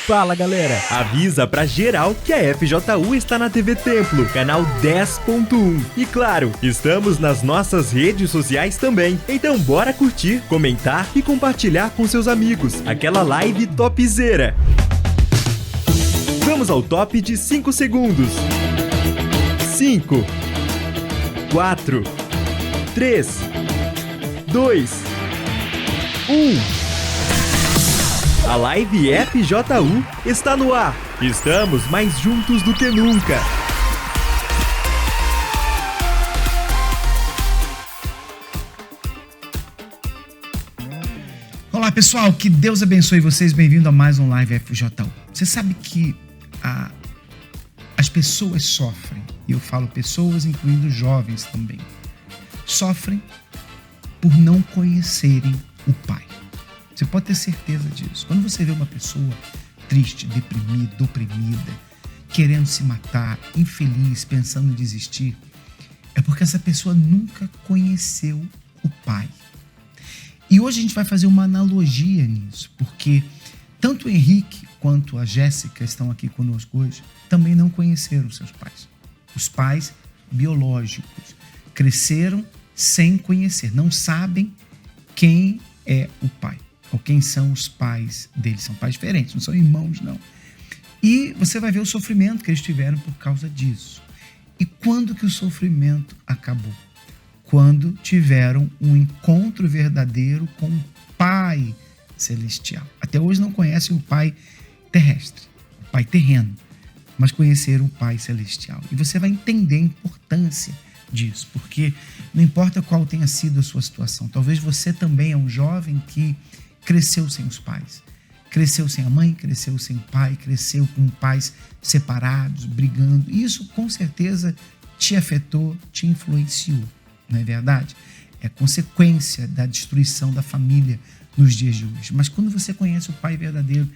Fala galera, avisa pra geral que a FJU está na TV Templo, canal 10.1. E claro, estamos nas nossas redes sociais também. Então bora curtir, comentar e compartilhar com seus amigos aquela live topzera. Vamos ao top de 5 segundos. 5, 4, 3, 2, 1. A live FJU está no ar. Estamos mais juntos do que nunca. Olá pessoal, que Deus abençoe vocês. Bem-vindo a mais um live FJU. Você sabe que as pessoas sofrem, e eu falo pessoas incluindo jovens também, sofrem por não conhecerem o Pai. Você pode ter certeza disso. Quando você vê uma pessoa triste, deprimida, oprimida, querendo se matar, infeliz, pensando em desistir, é porque essa pessoa nunca conheceu o Pai. E hoje a gente vai fazer uma analogia nisso, porque tanto o Henrique quanto a Jéssica estão aqui conosco hoje, também não conheceram seus pais. Os pais biológicos cresceram sem conhecer, não sabem quem é o pai. Ou quem são os pais deles. São pais diferentes, não são irmãos, não. E você vai ver o sofrimento que eles tiveram por causa disso. E quando que o sofrimento acabou? Quando tiveram um encontro verdadeiro com o Pai Celestial. Até hoje não conhecem o Pai terrestre, o Pai terreno, mas conheceram o Pai Celestial. E você vai entender a importância disso, porque não importa qual tenha sido a sua situação, talvez você também é um jovem que cresceu sem os pais, cresceu sem a mãe, cresceu sem o pai, cresceu com pais separados, brigando. Isso com certeza te afetou, te influenciou, não é verdade? É consequência da destruição da família nos dias de hoje. Mas quando você conhece o Pai verdadeiro,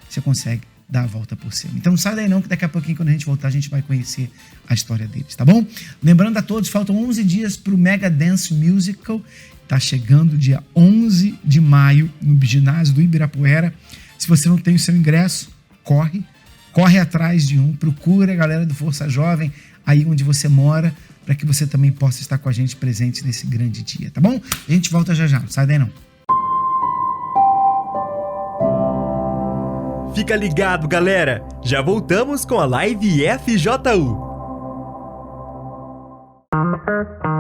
você consegue dar a volta por cima. Então não sai daí não, que daqui a pouquinho, quando a gente voltar, a gente vai conhecer a história deles, tá bom? Lembrando a todos, faltam 11 dias para o Mega Dance Musical. Tá chegando dia 11 de maio no ginásio do Ibirapuera. Se você não tem o seu ingresso, corre atrás de um. Procura a galera do Força Jovem aí onde você mora, para que você também possa estar com a gente presente nesse grande dia, tá bom? A gente volta já, não sai daí não. Fica ligado, galera! Já voltamos com a live FJU.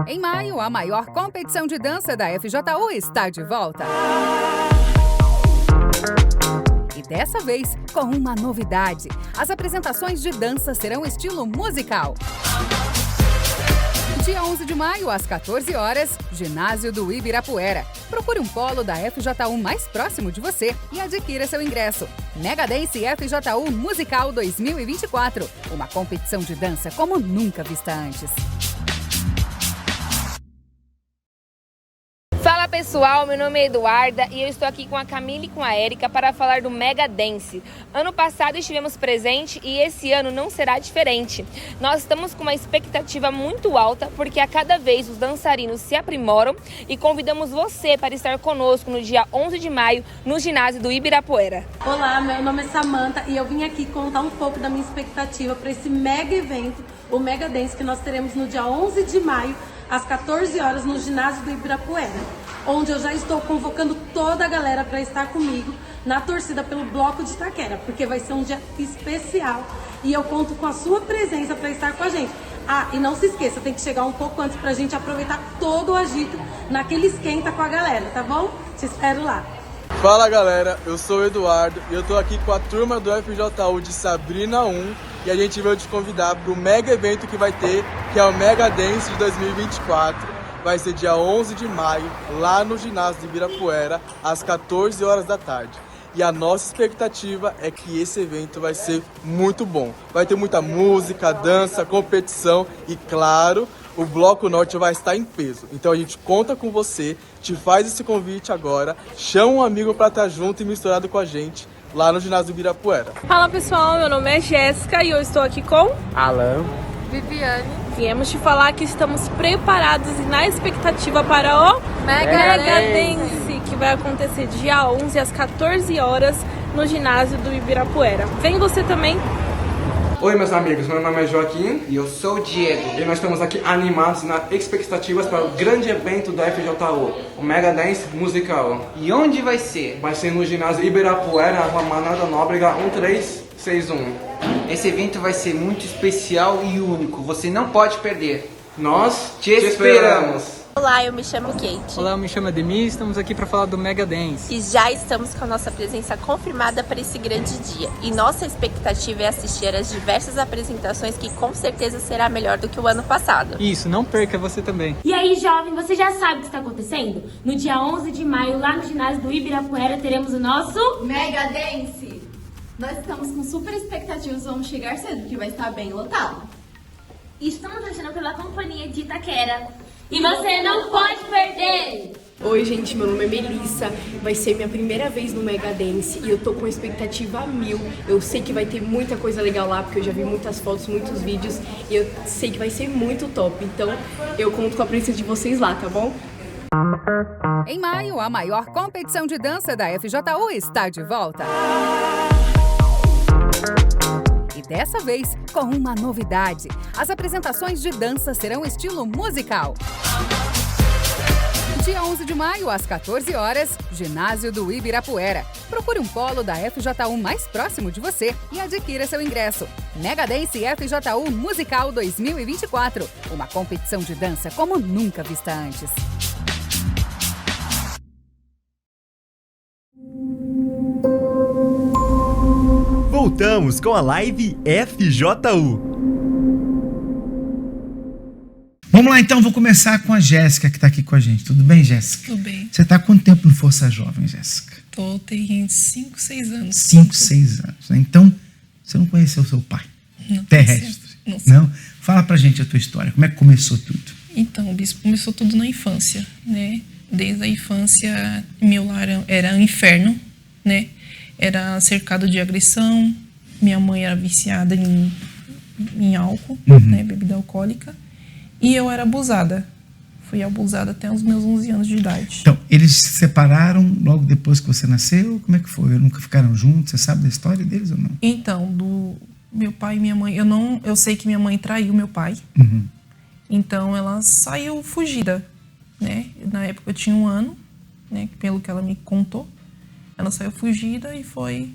Em maio, a maior competição de dança da FJU está de volta. E dessa vez, com uma novidade. As apresentações de dança serão estilo musical. Dia 11 de maio, às 14 horas, ginásio do Ibirapuera. Procure um polo da FJU mais próximo de você e adquira seu ingresso. Mega Dance FJU Musical 2024. Uma competição de dança como nunca vista antes. Fala pessoal, meu nome é Eduarda e eu estou aqui com a Camila e com a Érica para falar do Mega Dance. Ano passado estivemos presentes e esse ano não será diferente. Nós estamos com uma expectativa muito alta porque a cada vez os dançarinos se aprimoram e convidamos você para estar conosco no dia 11 de maio no ginásio do Ibirapuera. Olá, meu nome é Samanta e eu vim aqui contar um pouco da minha expectativa para esse mega evento, o Mega Dance, que nós teremos no dia 11 de maio, às 14 horas, no ginásio do Ibirapuera, onde eu já estou convocando toda a galera para estar comigo na torcida pelo Bloco de Itaquera, porque vai ser um dia especial e eu conto com a sua presença para estar com a gente. Ah, e não se esqueça, tem que chegar um pouco antes para a gente aproveitar todo o agito naquele esquenta com a galera, tá bom? Te espero lá. Fala galera, eu sou o Eduardo e eu tô aqui com a turma do FJU de Sabrina 1 e a gente veio te convidar para o mega evento que vai ter, que é o Mega Dance de 2024. Vai ser dia 11 de maio, lá no ginásio de Ibirapuera, às 14 horas da tarde. E a nossa expectativa é que esse evento vai ser muito bom. Vai ter muita música, dança, competição e, claro, o Bloco Norte vai estar em peso. Então a gente conta com você, te faz esse convite agora, chama um amigo para estar junto e misturado com a gente lá no ginásio do Ibirapuera. Fala pessoal, meu nome é Jéssica e eu estou aqui com Alan, Viviane. Viemos te falar que estamos preparados e na expectativa para o Mega Dance, que vai acontecer dia 11 às 14 horas no ginásio do Ibirapuera. Vem você também! Oi, meus amigos, meu nome é Joaquim. E eu sou o Diego. E nós estamos aqui animados nas expectativas para o grande evento da FJU, o Mega Dance Musical. E onde vai ser? Vai ser no ginásio Ibirapuera, Rua Manada Nóbrega 1361. Esse evento vai ser muito especial e único. Você não pode perder. Nós te esperamos. Olá, eu me chamo Kate. Olá, eu me chamo Ademir, estamos aqui para falar do Mega Dance. E já estamos com a nossa presença confirmada para esse grande dia. E nossa expectativa é assistir às diversas apresentações que com certeza será melhor do que o ano passado. Isso, não perca você também. E aí, jovem, você já sabe o que está acontecendo? No dia 11 de maio, lá no ginásio do Ibirapuera, teremos o nosso Mega Dance. Nós estamos com super expectativas, vamos chegar cedo, porque vai estar bem lotado. Estamos torcendo pela companhia de Itaquera. E você não pode perder! Oi, gente, meu nome é Melissa. Vai ser minha primeira vez no Mega Dance e eu tô com expectativa a 1000. Eu sei que vai ter muita coisa legal lá, porque eu já vi muitas fotos, muitos vídeos e eu sei que vai ser muito top. Então, eu conto com a presença de vocês lá, tá bom? Em maio, a maior competição de dança da FJU está de volta. E dessa vez, com uma novidade. As apresentações de dança serão estilo musical. Dia 11 de maio, às 14 horas, ginásio do Ibirapuera. Procure um polo da FJU mais próximo de você e adquira seu ingresso. Mega Dance FJU Musical 2024. Uma competição de dança como nunca vista antes. Voltamos com a live FJU. Vamos lá então, vou começar com a Jéssica que está aqui com a gente. Tudo bem, Jéssica? Tudo bem. Você está há quanto tempo no Força Jovem, Jéssica? Tem 5, 6 anos. 5, 6 anos. Então, você não conheceu seu pai? Não. Terrestre? Não? Fala pra gente a tua história. Como é que começou tudo? Então, o bispo começou tudo na infância, né? Desde a infância, meu lar era um inferno, né? Era cercado de agressão. Minha mãe era viciada em álcool, né? Bebida alcoólica. E eu era abusada. Fui abusada até os meus 11 anos de idade. Então, eles se separaram logo depois que você nasceu? Como é que foi? Nunca ficaram juntos? Você sabe da história deles ou não? Então, do meu pai e minha mãe... Eu sei que minha mãe traiu meu pai. Então, ela saiu fugida, né? Na época eu tinha 1 ano, né? Pelo que ela me contou. Ela saiu fugida e foi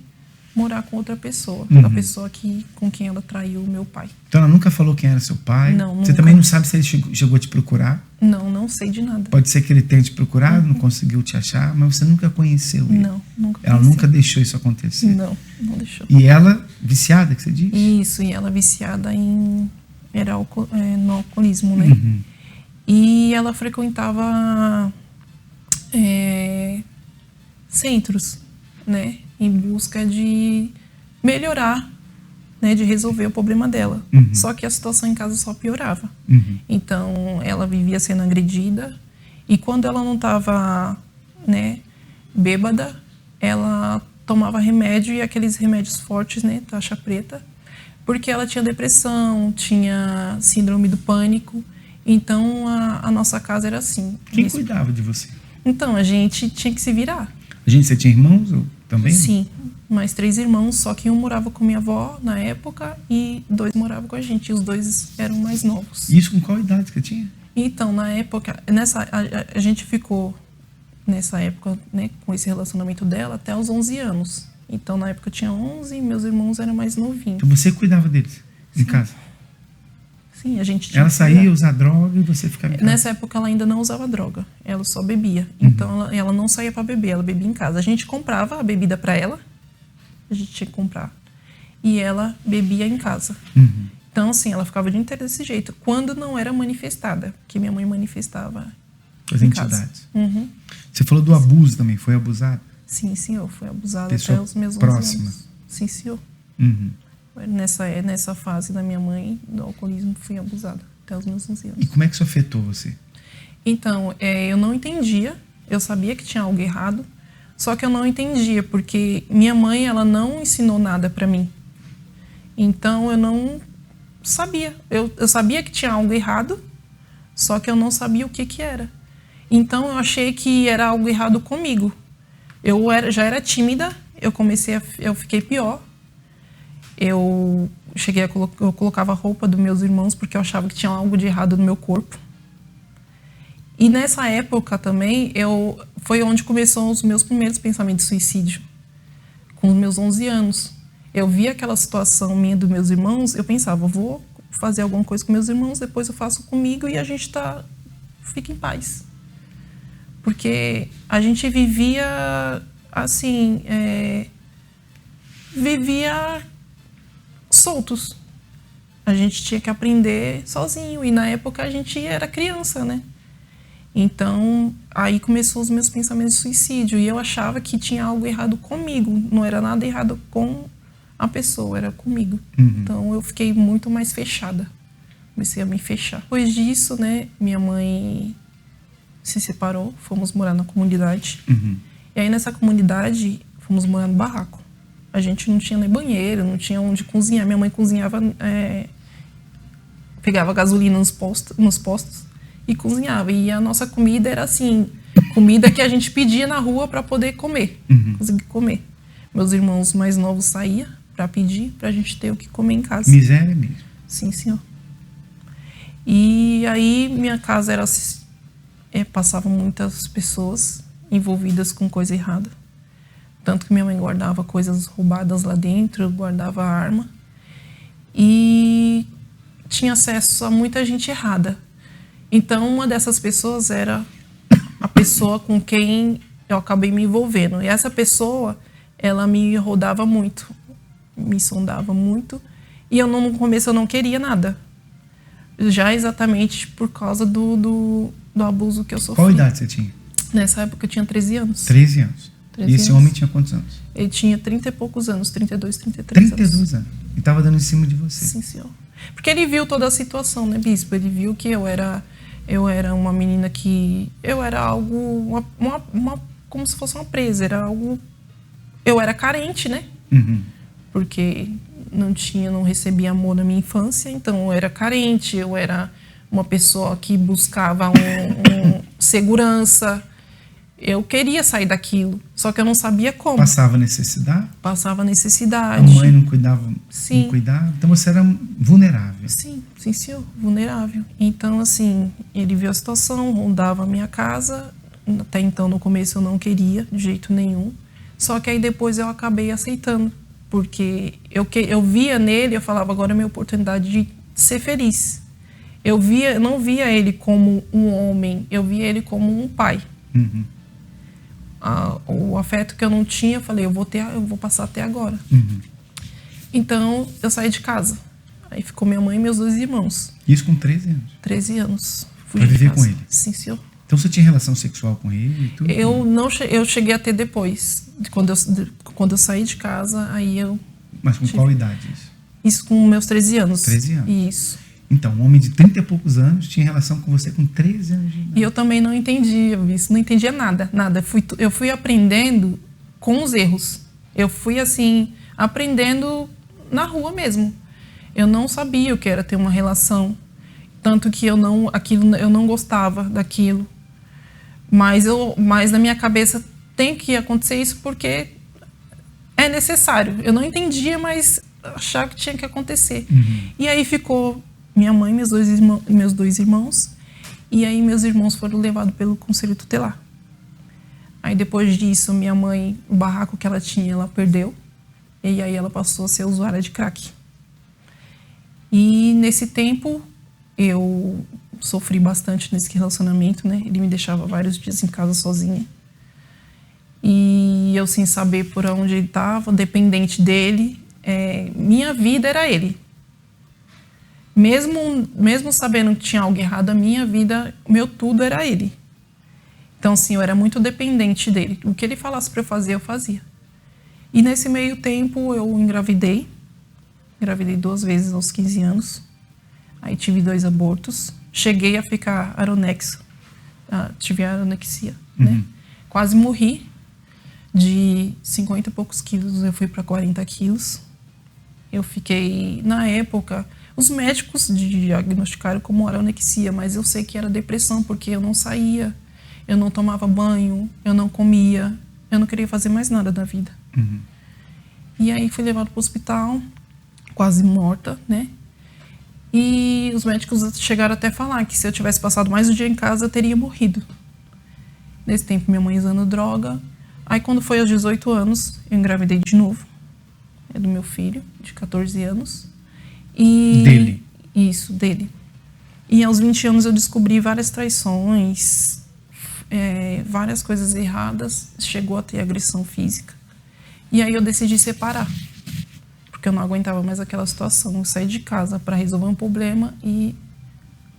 morar com outra pessoa. A pessoa com quem ela traiu meu pai. Então ela nunca falou quem era seu pai? Não, nunca. Você também não sabe se ele chegou a te procurar? Não sei de nada. Pode ser que ele tenha te procurado, não conseguiu te achar, mas você nunca conheceu ele? Não, nunca Ela conheci. nunca deixou isso acontecer? Não deixou. E ela, viciada, que você diz? Isso, e ela viciada no alcoolismo, né? E ela frequentava centros, né? Em busca de melhorar, né? De resolver o problema dela. Só que a situação em casa só piorava. Então, ela vivia sendo agredida. E quando ela não estava, né, bêbada, ela tomava remédio, e aqueles remédios fortes, né? Taxa preta. Porque ela tinha depressão, tinha síndrome do pânico. Então, a nossa casa era assim. Quem cuidava de você? Então, a gente tinha que se virar. Você tinha irmãos também? Sim, mais 3 irmãos, só que um morava com minha avó na época e 2 moravam com a gente. E os 2 eram mais novos. Isso com qual idade que você tinha? Então, na época, a gente ficou nessa época, né, com esse relacionamento dela até os 11 anos. Então, na época eu tinha 11 e meus irmãos eram mais novinhos. Então você cuidava deles em casa? Sim, a gente tinha. Ela saía usar droga e você ficava em casa? Nessa época ela ainda não usava droga, ela só bebia. Então ela não saía para beber, ela bebia em casa. A gente comprava a bebida para ela, a gente tinha que comprar, e ela bebia em casa. Então, assim, ela ficava o dia inteiro desse jeito, quando não era manifestada, porque minha mãe manifestava as entidades. Você falou do abuso também, foi abusada? Sim, senhor, foi abusada Pessoa até os meus 11 próxima. anos. Sim, senhor. Nessa fase da minha mãe, do alcoolismo, fui abusada até os meus 11 anos. E como é que isso afetou você? Então, eu não entendia. Eu sabia que tinha algo errado, só que eu não entendia, porque minha mãe, ela não ensinou nada para mim. Então, eu não sabia. Eu sabia que tinha algo errado, só que eu não sabia o que era. Então, eu achei que era algo errado comigo. Eu já era tímida, eu fiquei pior. Eu colocava a roupa dos meus irmãos porque eu achava que tinha algo de errado no meu corpo. E nessa época também, foi onde começou os meus primeiros pensamentos de suicídio, com os meus 11 anos. Eu via aquela situação minha dos meus irmãos, eu pensava, vou fazer alguma coisa com meus irmãos, depois eu faço comigo e a gente fica em paz. Porque a gente vivia, assim, vivia soltos. A gente tinha que aprender sozinho, e na época a gente era criança, né? Então, aí começou os meus pensamentos de suicídio, e eu achava que tinha algo errado comigo, não era nada errado com a pessoa, era comigo. Então, eu fiquei muito mais fechada, comecei a me fechar. Depois disso, né, minha mãe se separou, fomos morar na comunidade, e aí nessa comunidade, fomos morar no barraco. A gente não tinha nem banheiro, não tinha onde cozinhar, minha mãe cozinhava, pegava gasolina nos postos, e cozinhava. E a nossa comida era assim, comida que a gente pedia na rua para poder comer, conseguir comer. Meus irmãos mais novos saíam para pedir, para a gente ter o que comer em casa. Miséria mesmo. Sim, senhor. E aí minha casa era, passavam muitas pessoas envolvidas com coisa errada. Tanto que minha mãe guardava coisas roubadas lá dentro, guardava arma. E tinha acesso a muita gente errada. Então, uma dessas pessoas era a pessoa com quem eu acabei me envolvendo. E essa pessoa, ela me rodava muito, me sondava muito. E no começo eu não queria nada. Já exatamente por causa do abuso que eu sofri. Qual idade você tinha? Nessa época eu tinha 13 anos. 13 anos. E esse homem tinha quantos anos? Ele tinha 30 e poucos anos, 32, 33 32 anos. E estava dando em cima de você. Sim, senhor. Porque ele viu toda a situação, né, bispo? Ele viu que eu era uma menina que... Eu era algo... como se fosse uma presa. Era algo... Eu era carente, né? Porque não recebia amor na minha infância. Então, eu era carente. Eu era uma pessoa que buscava segurança. Eu queria sair daquilo. Só que eu não sabia como. Passava necessidade? Passava necessidade. A mãe não cuidava? Sim. Não cuidava? Então, você era vulnerável? Sim, sim, senhor. Vulnerável. Então, assim, ele viu a situação, rondava a minha casa. Até então, no começo, eu não queria, de jeito nenhum. Só que aí, depois, eu acabei aceitando. Porque eu via nele, eu falava, agora é a minha oportunidade de ser feliz. Eu não via ele como um homem, eu via ele como um pai. O afeto que eu não tinha, eu falei, eu vou passar até agora. Então, eu saí de casa. Aí ficou minha mãe e meus 2 irmãos. Isso com 13 anos? 13 anos. Pra viver com ele? Sim, senhor. Então, você tinha relação sexual com ele e tudo? Eu cheguei a ter depois. Quando eu saí de casa, aí eu... Mas com qual idade isso? Isso com meus 13 anos. 13 anos? Isso. Então, um homem de 30 e poucos anos tinha relação com você com 13 anos de idade. E eu também não entendia isso, não entendia nada. Eu fui aprendendo com os erros. Eu fui, assim, aprendendo na rua mesmo. Eu não sabia o que era ter uma relação. Tanto que eu não gostava daquilo. Mas na minha cabeça tem que acontecer isso porque é necessário. Eu não entendia, mas achava que tinha que acontecer. E aí ficou... minha mãe e meus 2 irmãos. E aí meus irmãos foram levados pelo conselho tutelar. Aí depois disso, minha mãe, o barraco que ela tinha, ela perdeu. E aí ela passou a ser usuária de crack. E nesse tempo, eu sofri bastante nesse relacionamento, né? Ele me deixava vários dias em casa sozinha. E eu sem saber por onde ele estava, dependente dele. Minha vida era ele. Mesmo sabendo que tinha algo errado, a minha vida, meu tudo era ele. Então, assim, eu era muito dependente dele. O que ele falasse para eu fazer, eu fazia. E nesse meio tempo, eu engravidei. Engravidei 2 vezes aos 15 anos. Aí tive 2 abortos. Cheguei a ficar anorexia. Tive anorexia, né? Quase morri. De 50 e poucos quilos, eu fui para 40 quilos. Eu fiquei, na época... Os médicos diagnosticaram como anorexia, mas eu sei que era depressão, porque eu não saía, eu não tomava banho, eu não comia, eu não queria fazer mais nada da vida. E aí fui levada para o hospital, quase morta, né? E os médicos chegaram até a falar que se eu tivesse passado mais um dia em casa, eu teria morrido. Nesse tempo, minha mãe usando droga. Aí, quando foi aos 18 anos, eu engravidei de novo. É do meu filho, de 14 anos. E... Dele? Isso, dele. E aos 20 anos eu descobri várias traições, várias coisas erradas. Chegou a ter agressão física. E aí eu decidi separar. Porque eu não aguentava mais aquela situação. Eu saí de casa para resolver um problema e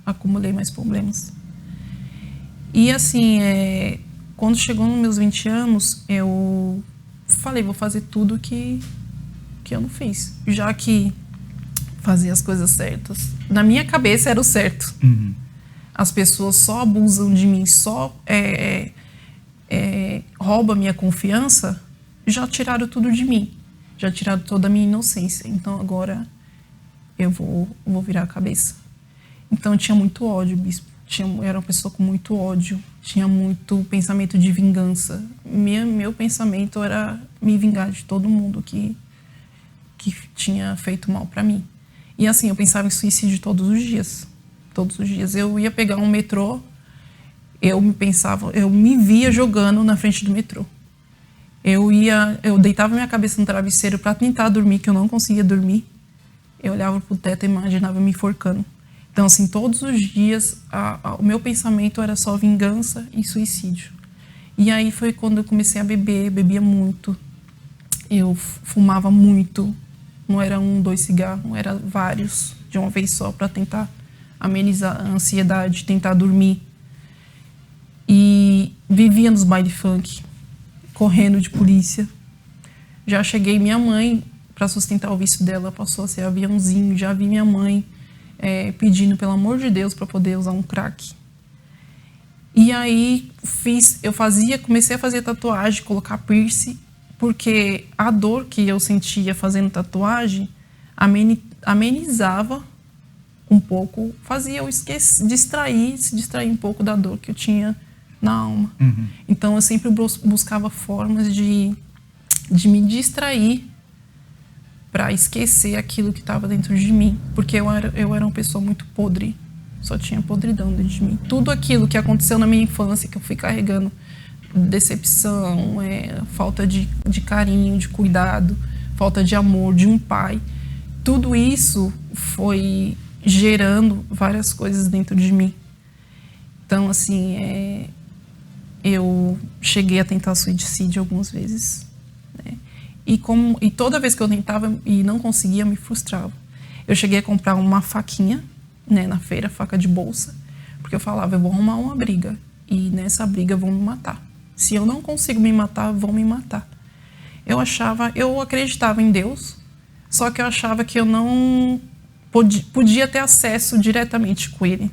acumulei mais problemas. E assim, quando chegou nos meus 20 anos, eu falei, vou fazer tudo que eu não fiz. Já que fazer as coisas certas, na minha cabeça era o certo. As pessoas só abusam de mim, só roubam a minha confiança, já tiraram tudo de mim. Já tiraram toda a minha inocência. Então agora eu vou virar a cabeça. Então eu tinha muito ódio, bispo. Era uma pessoa com muito ódio. Tinha muito pensamento de vingança. Meu pensamento era me vingar de todo mundo que tinha feito mal para mim. E assim, eu pensava em suicídio todos os dias. Todos os dias. Eu ia pegar um metrô, eu me via jogando na frente do metrô. Eu deitava minha cabeça no travesseiro para tentar dormir, que eu não conseguia dormir. Eu olhava pro teto e imaginava me enforcando. Então, assim, todos os dias, o meu pensamento era só vingança e suicídio. E aí foi quando eu comecei a beber, bebia muito. Eu fumava muito. Não era 1, 2 cigarros, era vários, de uma vez só, para tentar amenizar a ansiedade, tentar dormir. E vivia nos baile funk, correndo de polícia. Já cheguei, minha mãe, para sustentar o vício dela, passou a ser aviãozinho. Já vi minha mãe pedindo, pelo amor de Deus, para poder usar um crack. E aí comecei a fazer tatuagem, colocar piercing, porque a dor que eu sentia fazendo tatuagem amenizava um pouco, fazia eu se distrair um pouco da dor que eu tinha na alma. Então eu sempre buscava formas de me distrair para esquecer aquilo que estava dentro de mim, porque eu era uma pessoa muito podre, só tinha podridão dentro de mim. Tudo aquilo que aconteceu na minha infância, que eu fui carregando, decepção, falta de carinho, de cuidado, falta de amor de um pai, tudo isso foi gerando várias coisas dentro de mim. Então, assim, eu cheguei a tentar suicídio algumas vezes, né? E toda vez que eu tentava e não conseguia, me frustrava. Eu cheguei a comprar uma faquinha, né, na feira, faca de bolsa, porque eu falava, eu vou arrumar uma briga, e nessa briga vão me matar. Se eu não consigo me matar, vão me matar. Eu acreditava em Deus, só que eu achava que eu não podia ter acesso diretamente com Ele.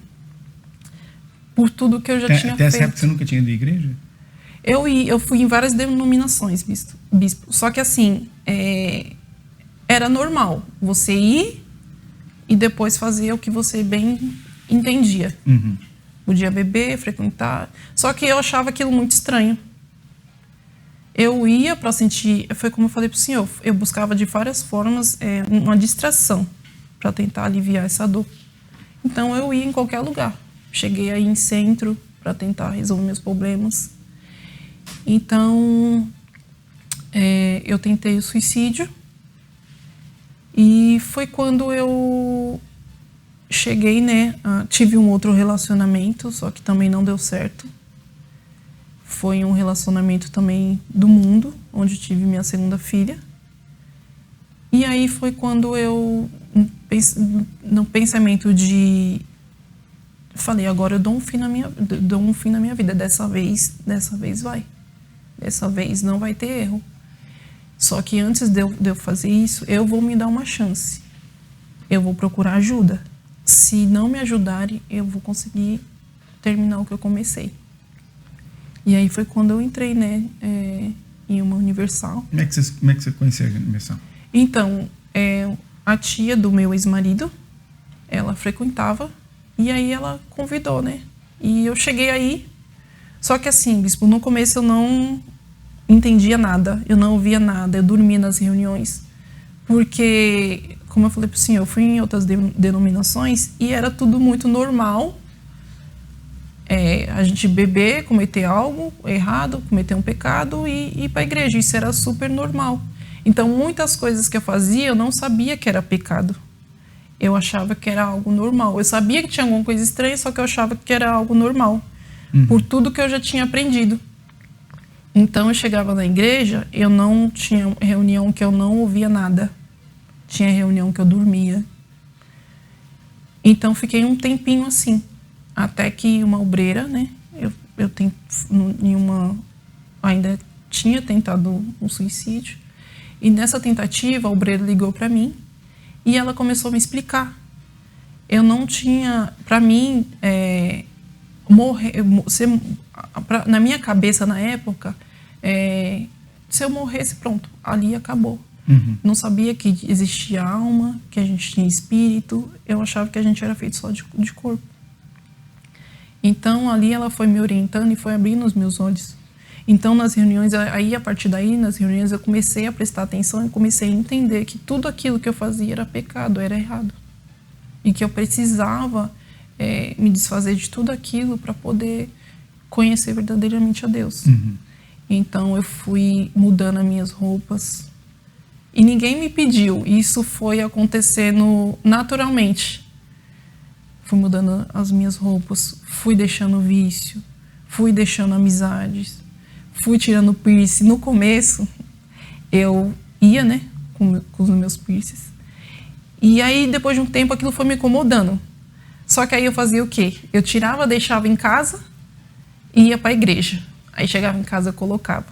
Por tudo que eu já tinha feito. Até essa época você nunca tinha ido à igreja? Eu fui em várias denominações, bispo. Só que assim, era normal você ir e depois fazer o que você bem entendia. Podia beber, frequentar. Só que eu achava aquilo muito estranho. Eu ia para sentir... Foi como eu falei para o senhor. Eu buscava de várias formas uma distração para tentar aliviar essa dor. Então eu ia em qualquer lugar. Cheguei aí em centro para tentar resolver meus problemas. Então eu tentei o suicídio. E foi quando eu cheguei, né? Tive um outro relacionamento, só que também não deu certo. Foi um relacionamento também do mundo, onde tive minha segunda filha. E aí foi quando eu, no pensamento de... Falei, agora eu dou um fim na minha vida. Dessa vez vai. Dessa vez não vai ter erro. Só que antes de eu fazer isso, eu vou me dar uma chance. Eu vou procurar ajuda. Se não me ajudarem, eu vou conseguir terminar o que eu comecei. E aí foi quando eu entrei, né, em uma Universal. Como é que você conheceu a Universal? Então, a tia do meu ex-marido, ela frequentava, e aí ela convidou, né? E eu cheguei aí, só que assim, bispo, no começo eu entendia nada, eu não ouvia nada, eu dormia nas reuniões. Porque, como eu falei para o senhor, eu fui em outras denominações e era tudo muito normal. A gente beber, cometer algo errado, cometer um pecado e ir para a igreja. Isso era super normal. Então, muitas coisas que eu fazia, eu não sabia que era pecado. Eu achava que era algo normal. Eu sabia que tinha alguma coisa estranha, só que eu achava que era algo normal. Por tudo que eu já tinha aprendido. Então, eu chegava na igreja, eu não tinha reunião que eu não ouvia nada. Tinha reunião que eu dormia. Então, fiquei um tempinho assim. Até que uma obreira, né? Eu ainda tinha tentado um suicídio. E nessa tentativa, a obreira ligou para mim e ela começou a me explicar. Eu não tinha, para mim, na minha cabeça na época, se eu morresse, pronto, ali acabou. Não sabia que existia alma, que a gente tinha espírito. Eu achava que a gente era feito só de corpo. Então, ali ela foi me orientando e foi abrindo os meus olhos. Então, nas reuniões, a partir daí, nas reuniões, eu comecei a prestar atenção e comecei a entender que tudo aquilo que eu fazia era pecado, era errado. E que eu precisava me desfazer de tudo aquilo para poder conhecer verdadeiramente a Deus. Então, eu fui mudando as minhas roupas. E ninguém me pediu. Isso foi acontecendo naturalmente. Fui mudando as minhas roupas, fui deixando vício, fui deixando amizades, fui tirando piercing. No começo, eu ia, né, com os meus piercings. E aí, depois de um tempo, aquilo foi me incomodando. Só que aí eu fazia o quê? Eu tirava, deixava em casa e ia para a igreja. Aí chegava em casa, eu colocava.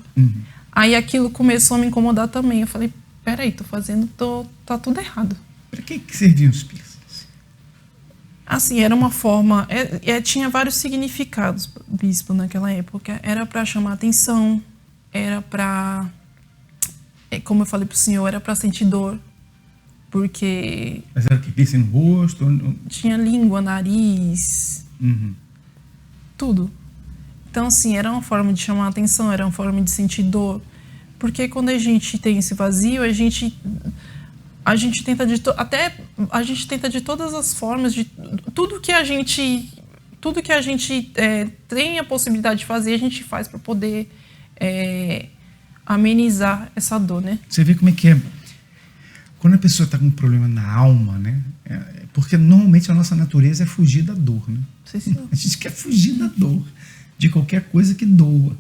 Aí aquilo começou a me incomodar também. Eu falei, peraí, tá tudo errado. Para que serviam os piercings? Assim, era uma forma... tinha vários significados, bispo, naquela época. Era para chamar atenção, era para... como eu falei para o senhor, era para sentir dor. Porque... Mas era o que? Piercing no rosto? Tinha língua, nariz, tudo. Então, assim, era uma forma de chamar atenção, era uma forma de sentir dor. Porque quando a gente tem esse vazio, a gente tenta de todas as formas, de tudo que a gente tem a possibilidade de fazer, a gente faz para poder amenizar essa dor, né? Você vê como é que é. Quando a pessoa está com um problema na alma, né? Porque normalmente a nossa natureza é fugir da dor, né? Sim. A gente quer fugir da dor, de qualquer coisa que doa.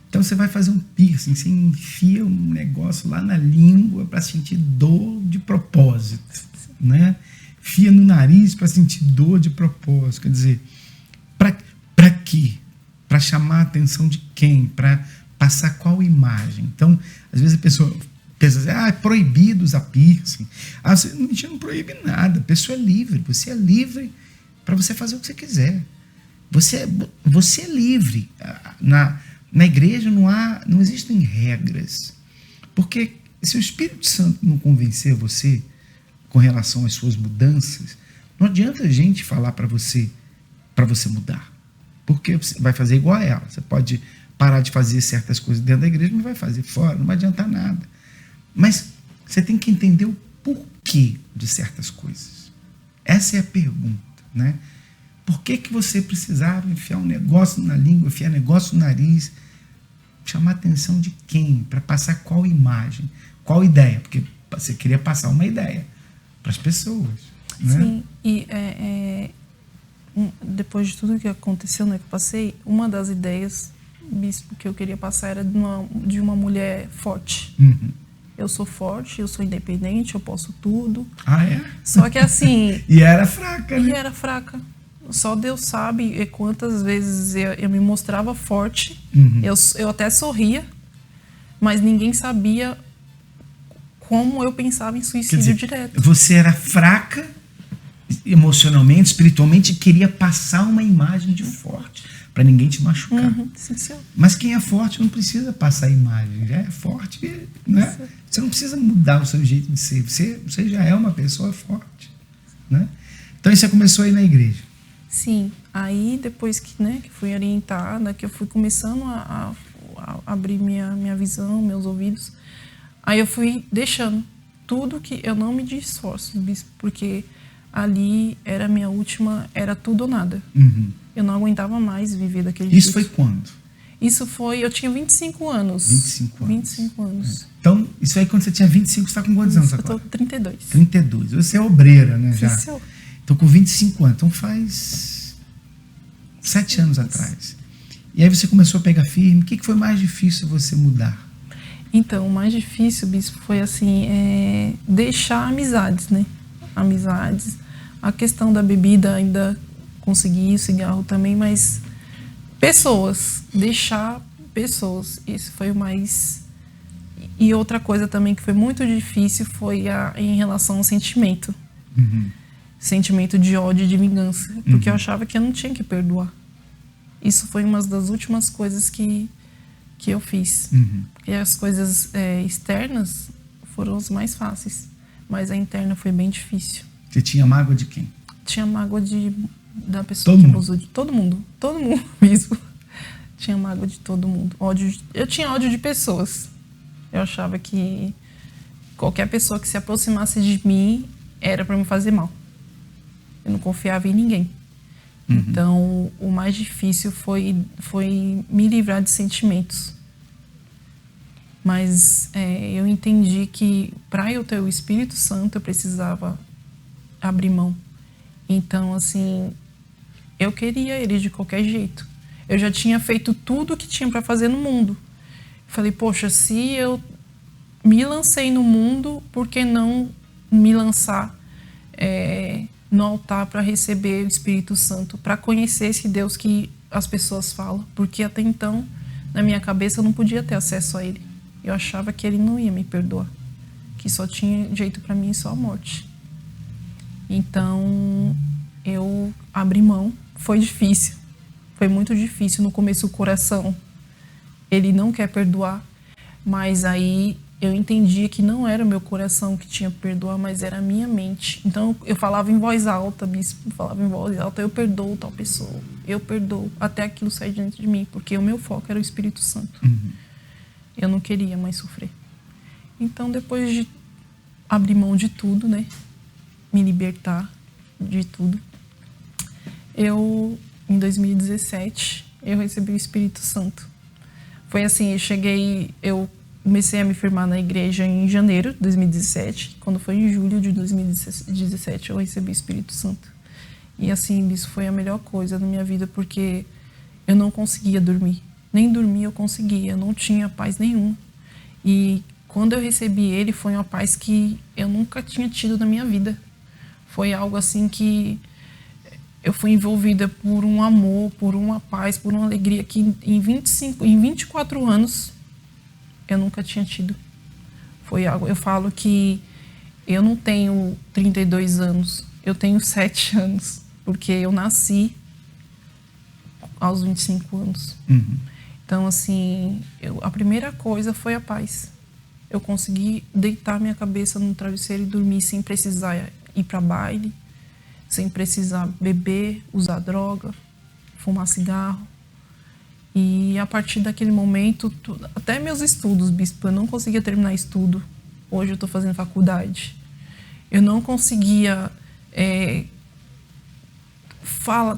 Então você vai fazer um piercing, você enfia um negócio lá na língua para sentir dor de propósito, né? Enfia no nariz para sentir dor de propósito. Quer dizer, para quê? Para chamar a atenção de quem? Para passar qual imagem? Então, às vezes a pessoa pensa assim, é proibido usar piercing. A gente não proíbe nada, a pessoa é livre, você é livre para você fazer o que você quiser. Você é livre. Na igreja não existem regras. Porque se o Espírito Santo não convencer você com relação às suas mudanças, não adianta a gente falar para você mudar. Porque você vai fazer igual a ela. Você pode parar de fazer certas coisas dentro da igreja, mas vai fazer fora, não vai adiantar nada. Mas você tem que entender o porquê de certas coisas. Essa é a pergunta, né? Por que você precisava enfiar um negócio na língua, enfiar negócio no nariz? Chamar a atenção de quem? Para passar qual imagem? Qual ideia? Porque você queria passar uma ideia para as pessoas. Né? Sim, e depois de tudo que aconteceu, né, que eu passei, uma das ideias, bispo, que eu queria passar era de uma mulher forte. Eu sou forte, eu sou independente, eu posso tudo. Ah, é? Só que assim... E era fraca, né? E era fraca. Só Deus sabe quantas vezes eu me mostrava forte. Eu até sorria, mas ninguém sabia como eu pensava em suicídio direto. Você era fraca emocionalmente, espiritualmente, e queria passar uma imagem de forte, para ninguém te machucar. Sim, senhor. Mas quem é forte não precisa passar a imagem, já é forte, né? Você não precisa mudar o seu jeito de ser, você já é uma pessoa forte, né? Então você começou a ir na igreja. Sim, aí depois que fui orientada, que eu fui começando a a abrir minha visão, meus ouvidos. Aí eu fui deixando tudo que eu não me esforço, bispo, porque ali era a minha última, era tudo ou nada. Eu não aguentava mais viver daquele jeito. Isso foi quando? Isso foi, eu tinha 25 anos. 25 anos. Então, isso aí quando você tinha 25, você está com quantos anos agora? Eu tô 32. 32. Você é obreira, né? Já. Sim, Então, com 25 anos. Então, faz 7 anos atrás. E aí você começou a pegar firme. O que foi mais difícil você mudar? Então, o mais difícil, bispo, foi assim, deixar amizades, né? Amizades. A questão da bebida ainda consegui, o cigarro também, mas pessoas, deixar pessoas, isso foi o mais... E outra coisa também que foi muito difícil foi em relação ao sentimento. Sentimento de ódio e de vingança, porque eu achava que eu não tinha que perdoar. Isso foi uma das últimas coisas que eu fiz. Porque as coisas externas foram as mais fáceis, mas a interna foi bem difícil. Você tinha mágoa de quem? Tinha mágoa da pessoa que abusou de todo mundo mesmo. Tinha mágoa de todo mundo. Eu tinha ódio de pessoas. Eu achava que qualquer pessoa que se aproximasse de mim era para me fazer mal. Eu não confiava em ninguém. Então, o mais difícil foi me livrar de sentimentos. Mas eu entendi que para eu ter o Espírito Santo, eu precisava abrir mão. Então, assim, eu queria ele de qualquer jeito. Eu já tinha feito tudo o que tinha para fazer no mundo. Falei, poxa, se eu me lancei no mundo, por que não me lançar no altar para receber o Espírito Santo, para conhecer esse Deus que as pessoas falam? Porque até então, na minha cabeça, eu não podia ter acesso a ele. Eu achava que ele não ia me perdoar, que só tinha jeito para mim só a morte. Então, eu abri mão. Foi difícil. Foi muito difícil. No começo, o coração, ele não quer perdoar. Mas aí, eu entendi que não era o meu coração que tinha que perdoar, mas era a minha mente. Então, eu falava em voz alta, bispo. Falava em voz alta, eu perdoo tal pessoa. Eu perdoo. Até aquilo sair dentro de mim. Porque o meu foco era o Espírito Santo. Eu não queria mais sofrer. Então, depois de abrir mão de tudo, né? Me libertar de tudo. Em 2017, eu recebi o Espírito Santo. Foi assim, eu comecei a me firmar na igreja em janeiro de 2017. Quando foi em julho de 2017, eu recebi o Espírito Santo. E assim, isso foi a melhor coisa na minha vida, porque eu não conseguia dormir. Nem dormir eu conseguia, eu não tinha paz nenhuma. E quando eu recebi ele, foi uma paz que eu nunca tinha tido na minha vida. Foi algo assim que eu fui envolvida por um amor, por uma paz, por uma alegria que em 24 anos eu nunca tinha tido. Foi algo, eu falo que eu não tenho 32 anos, eu tenho 7 anos, porque eu nasci aos 25 anos. Então, assim, a primeira coisa foi a paz. Eu consegui deitar minha cabeça no travesseiro e dormir sem precisar ir para baile, sem precisar beber, usar droga, fumar cigarro. E a partir daquele momento, até meus estudos, bispo, eu não conseguia terminar estudo. Hoje eu estou fazendo faculdade. Eu não conseguia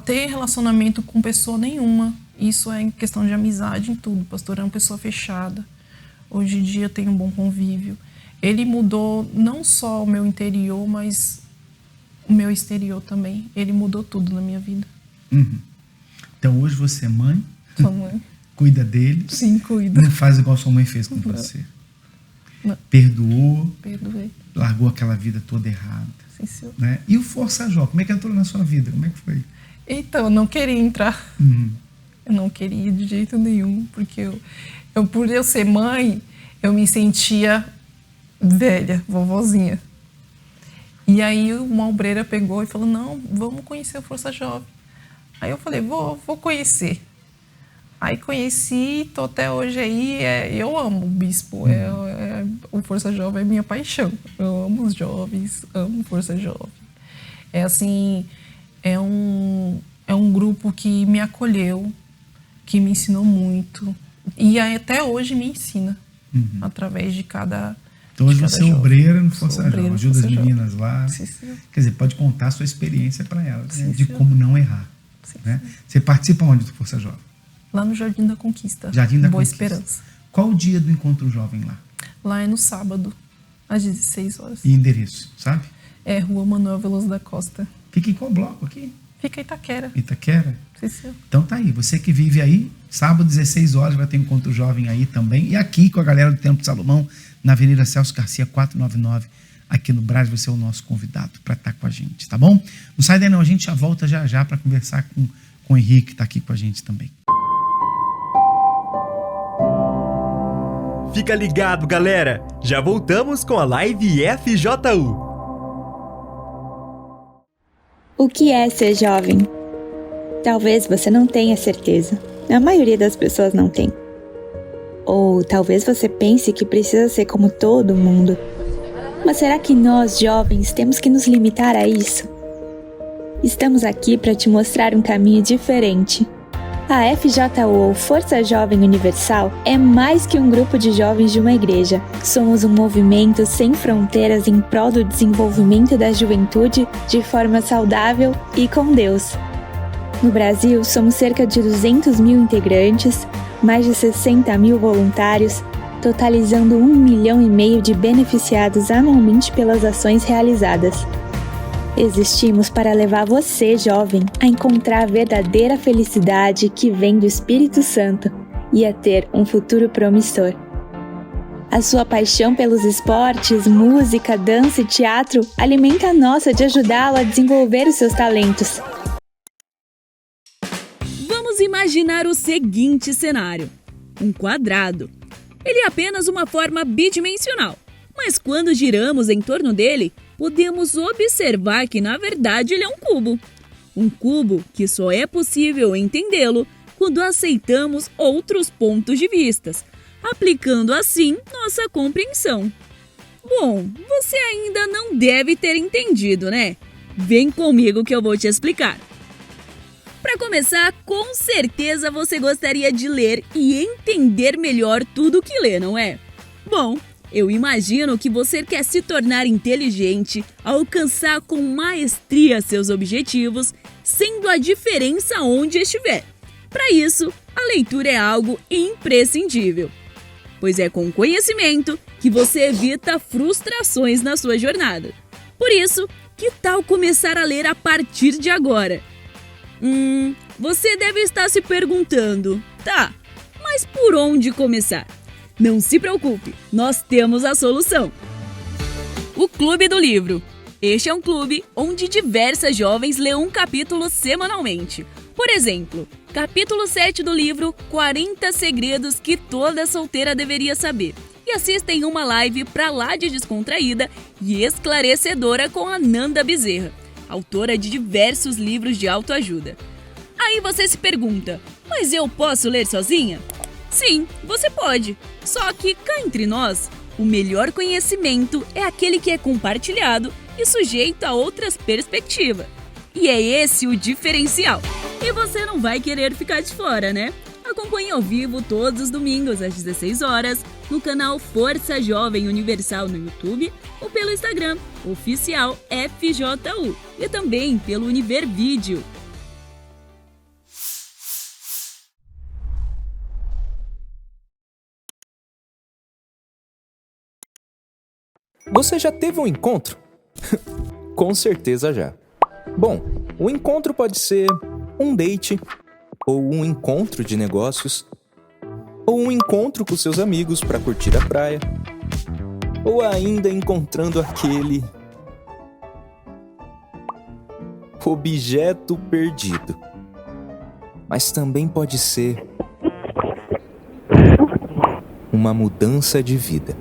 ter relacionamento com pessoa nenhuma. Isso é em questão de amizade, em tudo. O pastor é uma pessoa fechada. Hoje em dia eu tenho um bom convívio. Ele mudou não só o meu interior, mas o meu exterior também. Ele mudou tudo na minha vida. Então hoje você é mãe? Sou mãe. Cuida dele? Sim, cuida. Não faz igual sua mãe fez com você? Não. Perdoou? Perdoei. Largou aquela vida toda errada? Sim, senhor. Né? E o Força Jovem, como é que entrou na sua vida? Como é que foi? Então, eu não queria entrar. Eu não queria de jeito nenhum, porque por eu ser mãe, eu me sentia velha, vovozinha. E aí uma obreira pegou e falou, não, vamos conhecer o Força Jovem. Aí eu falei, vou conhecer. Aí conheci, tô até hoje aí, eu amo o bispo, o Força Jovem é minha paixão. Eu amo os jovens, amo o Força Jovem. É assim, é um grupo que me acolheu, que me ensinou muito. E até hoje me ensina, através de cada... Então hoje você é obreira no Força Jovem, ajuda as Força meninas lá. Sim, sim. Quer dizer, pode contar a sua experiência para elas, Sim, né? De sim. como não errar. Sim, Né? Você participa onde do Força Jovem? Lá no Jardim da Conquista. Jardim da Boa Conquista. Esperança. Qual o dia do encontro jovem lá? Lá é no sábado, às 16 horas. E endereço, sabe? É Rua Manuel Veloso da Costa. Fica em qual bloco aqui? Fica em Itaquera. Itaquera? Sim, sim. Então tá aí, você que vive aí, sábado 16 horas vai ter encontro jovem aí também. E aqui com a galera do Templo de Salomão, na Avenida Celso Garcia 499, aqui no Brás, você é o nosso convidado para estar com a gente, tá bom? Não sai daí não, a gente já volta já para conversar com o Henrique, que está aqui com a gente também. Fica ligado, galera! Já voltamos com a live FJU. O que é ser jovem? Talvez você não tenha certeza. A maioria das pessoas não tem. Ou talvez você pense que precisa ser como todo mundo. Mas será que nós, jovens, temos que nos limitar a isso? Estamos aqui para te mostrar um caminho diferente. A FJU, ou Força Jovem Universal, é mais que um grupo de jovens de uma igreja. Somos um movimento sem fronteiras em prol do desenvolvimento da juventude de forma saudável e com Deus. No Brasil, somos cerca de 200 mil integrantes, mais de 60 mil voluntários, totalizando 1,5 milhão de beneficiados anualmente pelas ações realizadas. Existimos para levar você, jovem, a encontrar a verdadeira felicidade que vem do Espírito Santo e a ter um futuro promissor. A sua paixão pelos esportes, música, dança e teatro alimenta a nossa de ajudá-lo a desenvolver os seus talentos. Vamos imaginar o seguinte cenário: um quadrado. Ele é apenas uma forma bidimensional, mas quando giramos em torno dele, podemos observar que na verdade ele é um cubo. Um cubo que só é possível entendê-lo quando aceitamos outros pontos de vista, aplicando assim nossa compreensão. Bom, você ainda não deve ter entendido, né? Vem comigo que eu vou te explicar. Para começar, com certeza você gostaria de ler e entender melhor tudo que lê, não é? Bom, eu imagino que você quer se tornar inteligente, alcançar com maestria seus objetivos, sendo a diferença onde estiver. Para isso, a leitura é algo imprescindível, pois é com conhecimento que você evita frustrações na sua jornada. Por isso, que tal começar a ler a partir de agora? Você deve estar se perguntando, tá, mas por onde começar? Não se preocupe, nós temos a solução. O Clube do Livro. Este é um clube onde diversas jovens lêem um capítulo semanalmente. Por exemplo, capítulo 7 do livro 40 Segredos que toda solteira deveria saber. E assistem uma live pra lá de descontraída e esclarecedora com a Nanda Bezerra, autora de diversos livros de autoajuda. Aí você se pergunta, mas eu posso ler sozinha? Sim, você pode. Só que cá entre nós, o melhor conhecimento é aquele que é compartilhado e sujeito a outras perspectivas. E é esse o diferencial. E você não vai querer ficar de fora, né? Acompanhe ao vivo todos os domingos às 16 horas no canal Força Jovem Universal no YouTube ou pelo Instagram oficial FJU e também pelo Univer Vídeo. Você já teve um encontro? Com certeza já. Bom, o encontro pode ser um date, ou um encontro de negócios, ou um encontro com seus amigos para curtir a praia, ou ainda encontrando aquele objeto perdido. Mas também pode ser uma mudança de vida.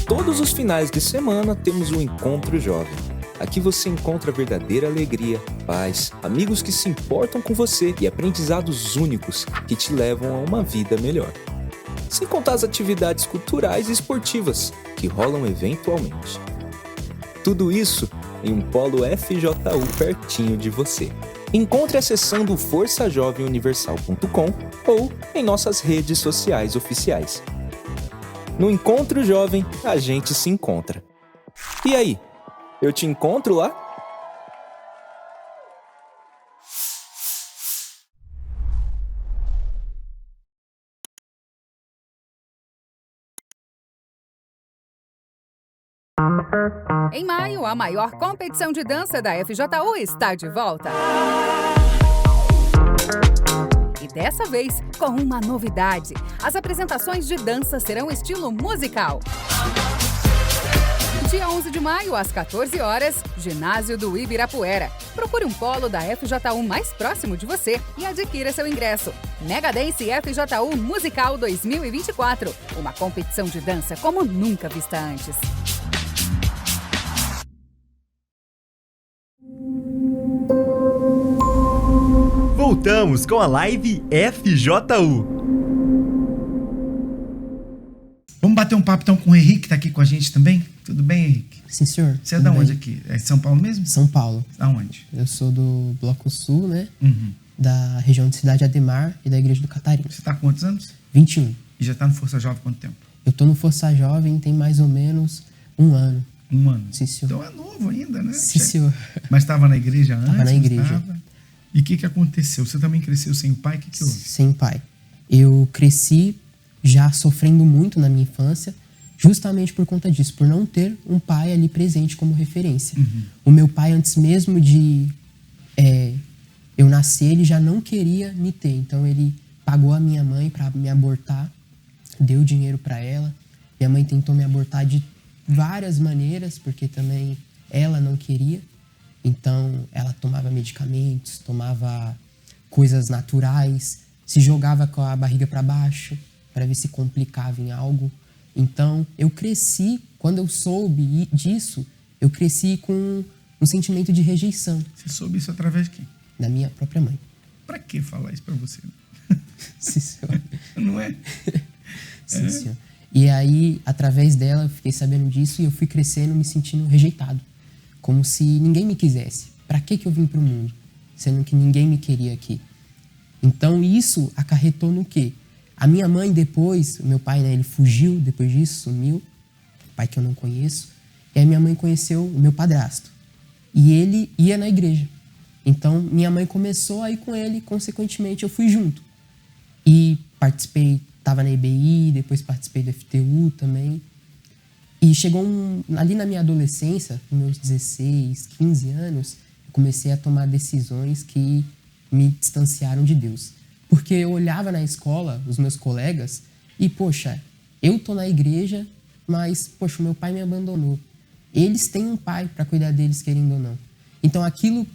Todos os finais de semana temos um encontro jovem. Aqui você encontra verdadeira alegria, paz, amigos que se importam com você e aprendizados únicos que te levam a uma vida melhor. Sem contar as atividades culturais e esportivas que rolam eventualmente. Tudo isso em um polo FJU pertinho de você. Encontre acessando forçajovemuniversal.com ou em nossas redes sociais oficiais. No Encontro Jovem, a gente se encontra. E aí, eu te encontro lá? Em maio, a maior competição de dança da FJU está de volta. E dessa vez, com uma novidade. As apresentações de dança serão estilo musical. Dia 11 de maio, às 14 horas, ginásio do Ibirapuera. Procure um polo da FJU mais próximo de você e adquira seu ingresso. Mega Dance FJU Musical 2024. Uma competição de dança como nunca vista antes. Voltamos com a live FJU. Vamos bater um papo então com o Henrique, que tá aqui com a gente também? Tudo bem, Henrique? Sim, senhor. Você é da onde aqui? É de São Paulo mesmo? São Paulo. Aonde? Eu sou do Bloco Sul, né? Da região de Cidade Ademar e da Igreja do Catarina. Você tá com quantos anos? 21. E já tá no Força Jovem há quanto tempo? Eu tô no Força Jovem tem mais ou menos 1 ano. 1 ano? Sim, senhor. Então é novo ainda, né? Sim, senhor. Mas estava na igreja antes? Estava na igreja. E o que aconteceu? Você também cresceu sem o pai? O que houve? Sem pai. Eu cresci já sofrendo muito na minha infância, justamente por conta disso, por não ter um pai ali presente como referência. O meu pai, antes mesmo de eu nascer, ele já não queria me ter. Então ele pagou a minha mãe para me abortar, deu dinheiro para ela. Minha mãe tentou me abortar de várias maneiras, porque também ela não queria. Então, ela tomava medicamentos, tomava coisas naturais, se jogava com a barriga para baixo para ver se complicava em algo. Então, eu cresci, quando eu soube disso, eu cresci com um sentimento de rejeição. Você soube isso através de quem? Da minha própria mãe. Para que falar isso para você? Sim, senhor. Não é? Sim, senhor. E aí, através dela, eu fiquei sabendo disso e eu fui crescendo me sentindo rejeitado. Como se ninguém me quisesse. Para que eu vim pro mundo? Sendo que ninguém me queria aqui. Então isso acarretou no quê? A minha mãe depois, o meu pai, né, ele fugiu depois disso, sumiu. Pai que eu não conheço. E aí minha mãe conheceu o meu padrasto. E ele ia na igreja. Então minha mãe começou a ir com ele, consequentemente eu fui junto. E participei, estava na IBI, depois participei do FTU também. E chegou ali na minha adolescência, com meus 16, 15 anos, eu comecei a tomar decisões que me distanciaram de Deus. Porque eu olhava na escola, os meus colegas, e, poxa, eu tô na igreja, mas, poxa, o meu pai me abandonou. Eles têm um pai para cuidar deles, querendo ou não. Então aquilo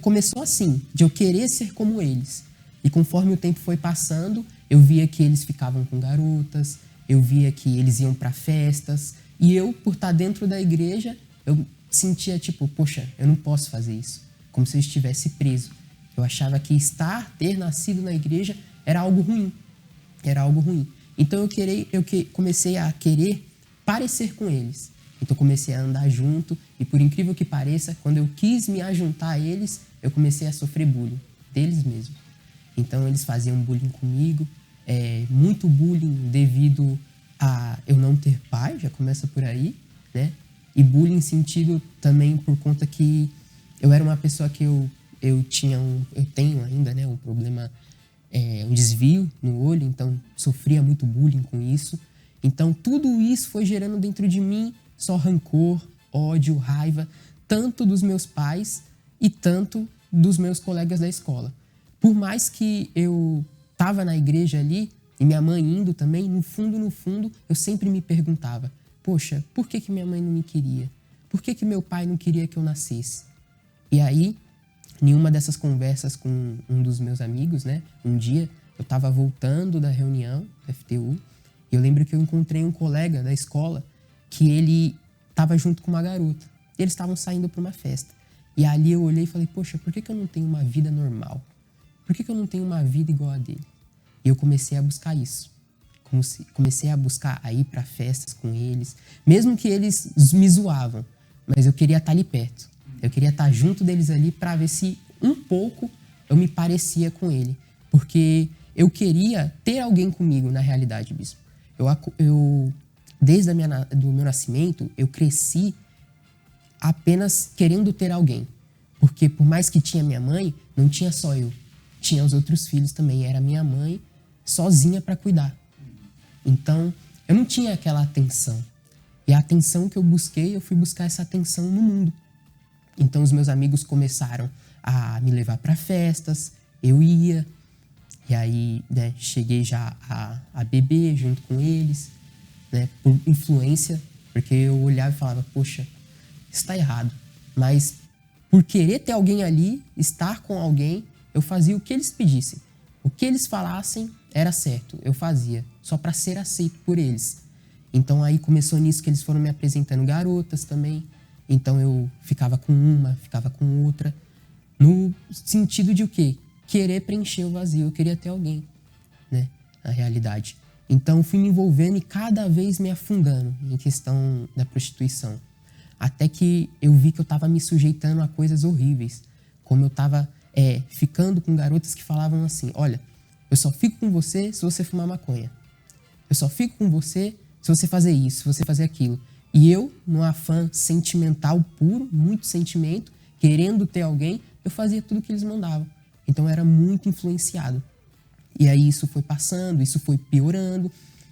começou assim, de eu querer ser como eles. E conforme o tempo foi passando, eu via que eles ficavam com garotas, eu via que eles iam para festas. E eu, por estar dentro da igreja, eu sentia tipo, poxa, eu não posso fazer isso. Como se eu estivesse preso. Eu achava que ter nascido na igreja era algo ruim. Era algo ruim. Então eu comecei a querer parecer com eles. Então comecei a andar junto e, por incrível que pareça, quando eu quis me ajuntar a eles, eu comecei a sofrer bullying deles mesmos. Então eles faziam bullying comigo, muito bullying devido a eu não ter pai, já começa por aí, né? E bullying em sentido também por conta que eu era uma pessoa que eu tenho ainda, né, um problema, um desvio no olho, então sofria muito bullying com isso. Então tudo isso foi gerando dentro de mim só rancor, ódio, raiva, tanto dos meus pais e tanto dos meus colegas da escola. Por mais que eu estava na igreja ali, e minha mãe indo também, no fundo, eu sempre me perguntava, poxa, por que minha mãe não me queria? Por que meu pai não queria que eu nascesse? E aí, em uma dessas conversas com um dos meus amigos, né, um dia, eu estava voltando da reunião da FTU, e eu lembro que eu encontrei um colega da escola que ele estava junto com uma garota. E eles estavam saindo para uma festa. E ali eu olhei e falei, poxa, por que eu não tenho uma vida normal? Por que eu não tenho uma vida igual a dele? E eu comecei a buscar isso. Comecei a buscar a ir para festas com eles, mesmo que eles me zoavam, mas eu queria estar ali perto. Eu queria estar junto deles ali para ver se um pouco eu me parecia com ele. Porque eu queria ter alguém comigo, na realidade, bispo. Desde do meu nascimento, eu cresci apenas querendo ter alguém. Porque por mais que tinha minha mãe, não tinha só eu. Tinha os outros filhos também. Era minha mãe sozinha para cuidar. Então, eu não tinha aquela atenção. E a atenção que eu fui buscar essa atenção no mundo. Então, os meus amigos começaram a me levar para festas, eu ia. E aí, né, cheguei já a beber junto com eles, né, por influência, porque eu olhava e falava, poxa, isso tá errado. Mas por querer ter alguém ali, estar com alguém, eu fazia o que eles pedissem. O que eles falassem era certo, eu fazia, só para ser aceito por eles. Então aí começou nisso que eles foram me apresentando garotas também. Então eu ficava com uma, ficava com outra, no sentido de o quê? Querer preencher o vazio, eu queria ter alguém, né, na realidade. Então fui me envolvendo e cada vez me afundando em questão da prostituição. Até que eu vi que eu estava me sujeitando a coisas horríveis. Como eu estava ficando com garotas que falavam assim, olha, eu só fico com você se você fumar maconha. Eu só fico com você se você fazer isso, se você fazer aquilo. E eu, num afã sentimental puro, muito sentimento, querendo ter alguém, eu fazia tudo que eles mandavam. Então eu era muito influenciado. E aí isso foi passando, isso foi piorando,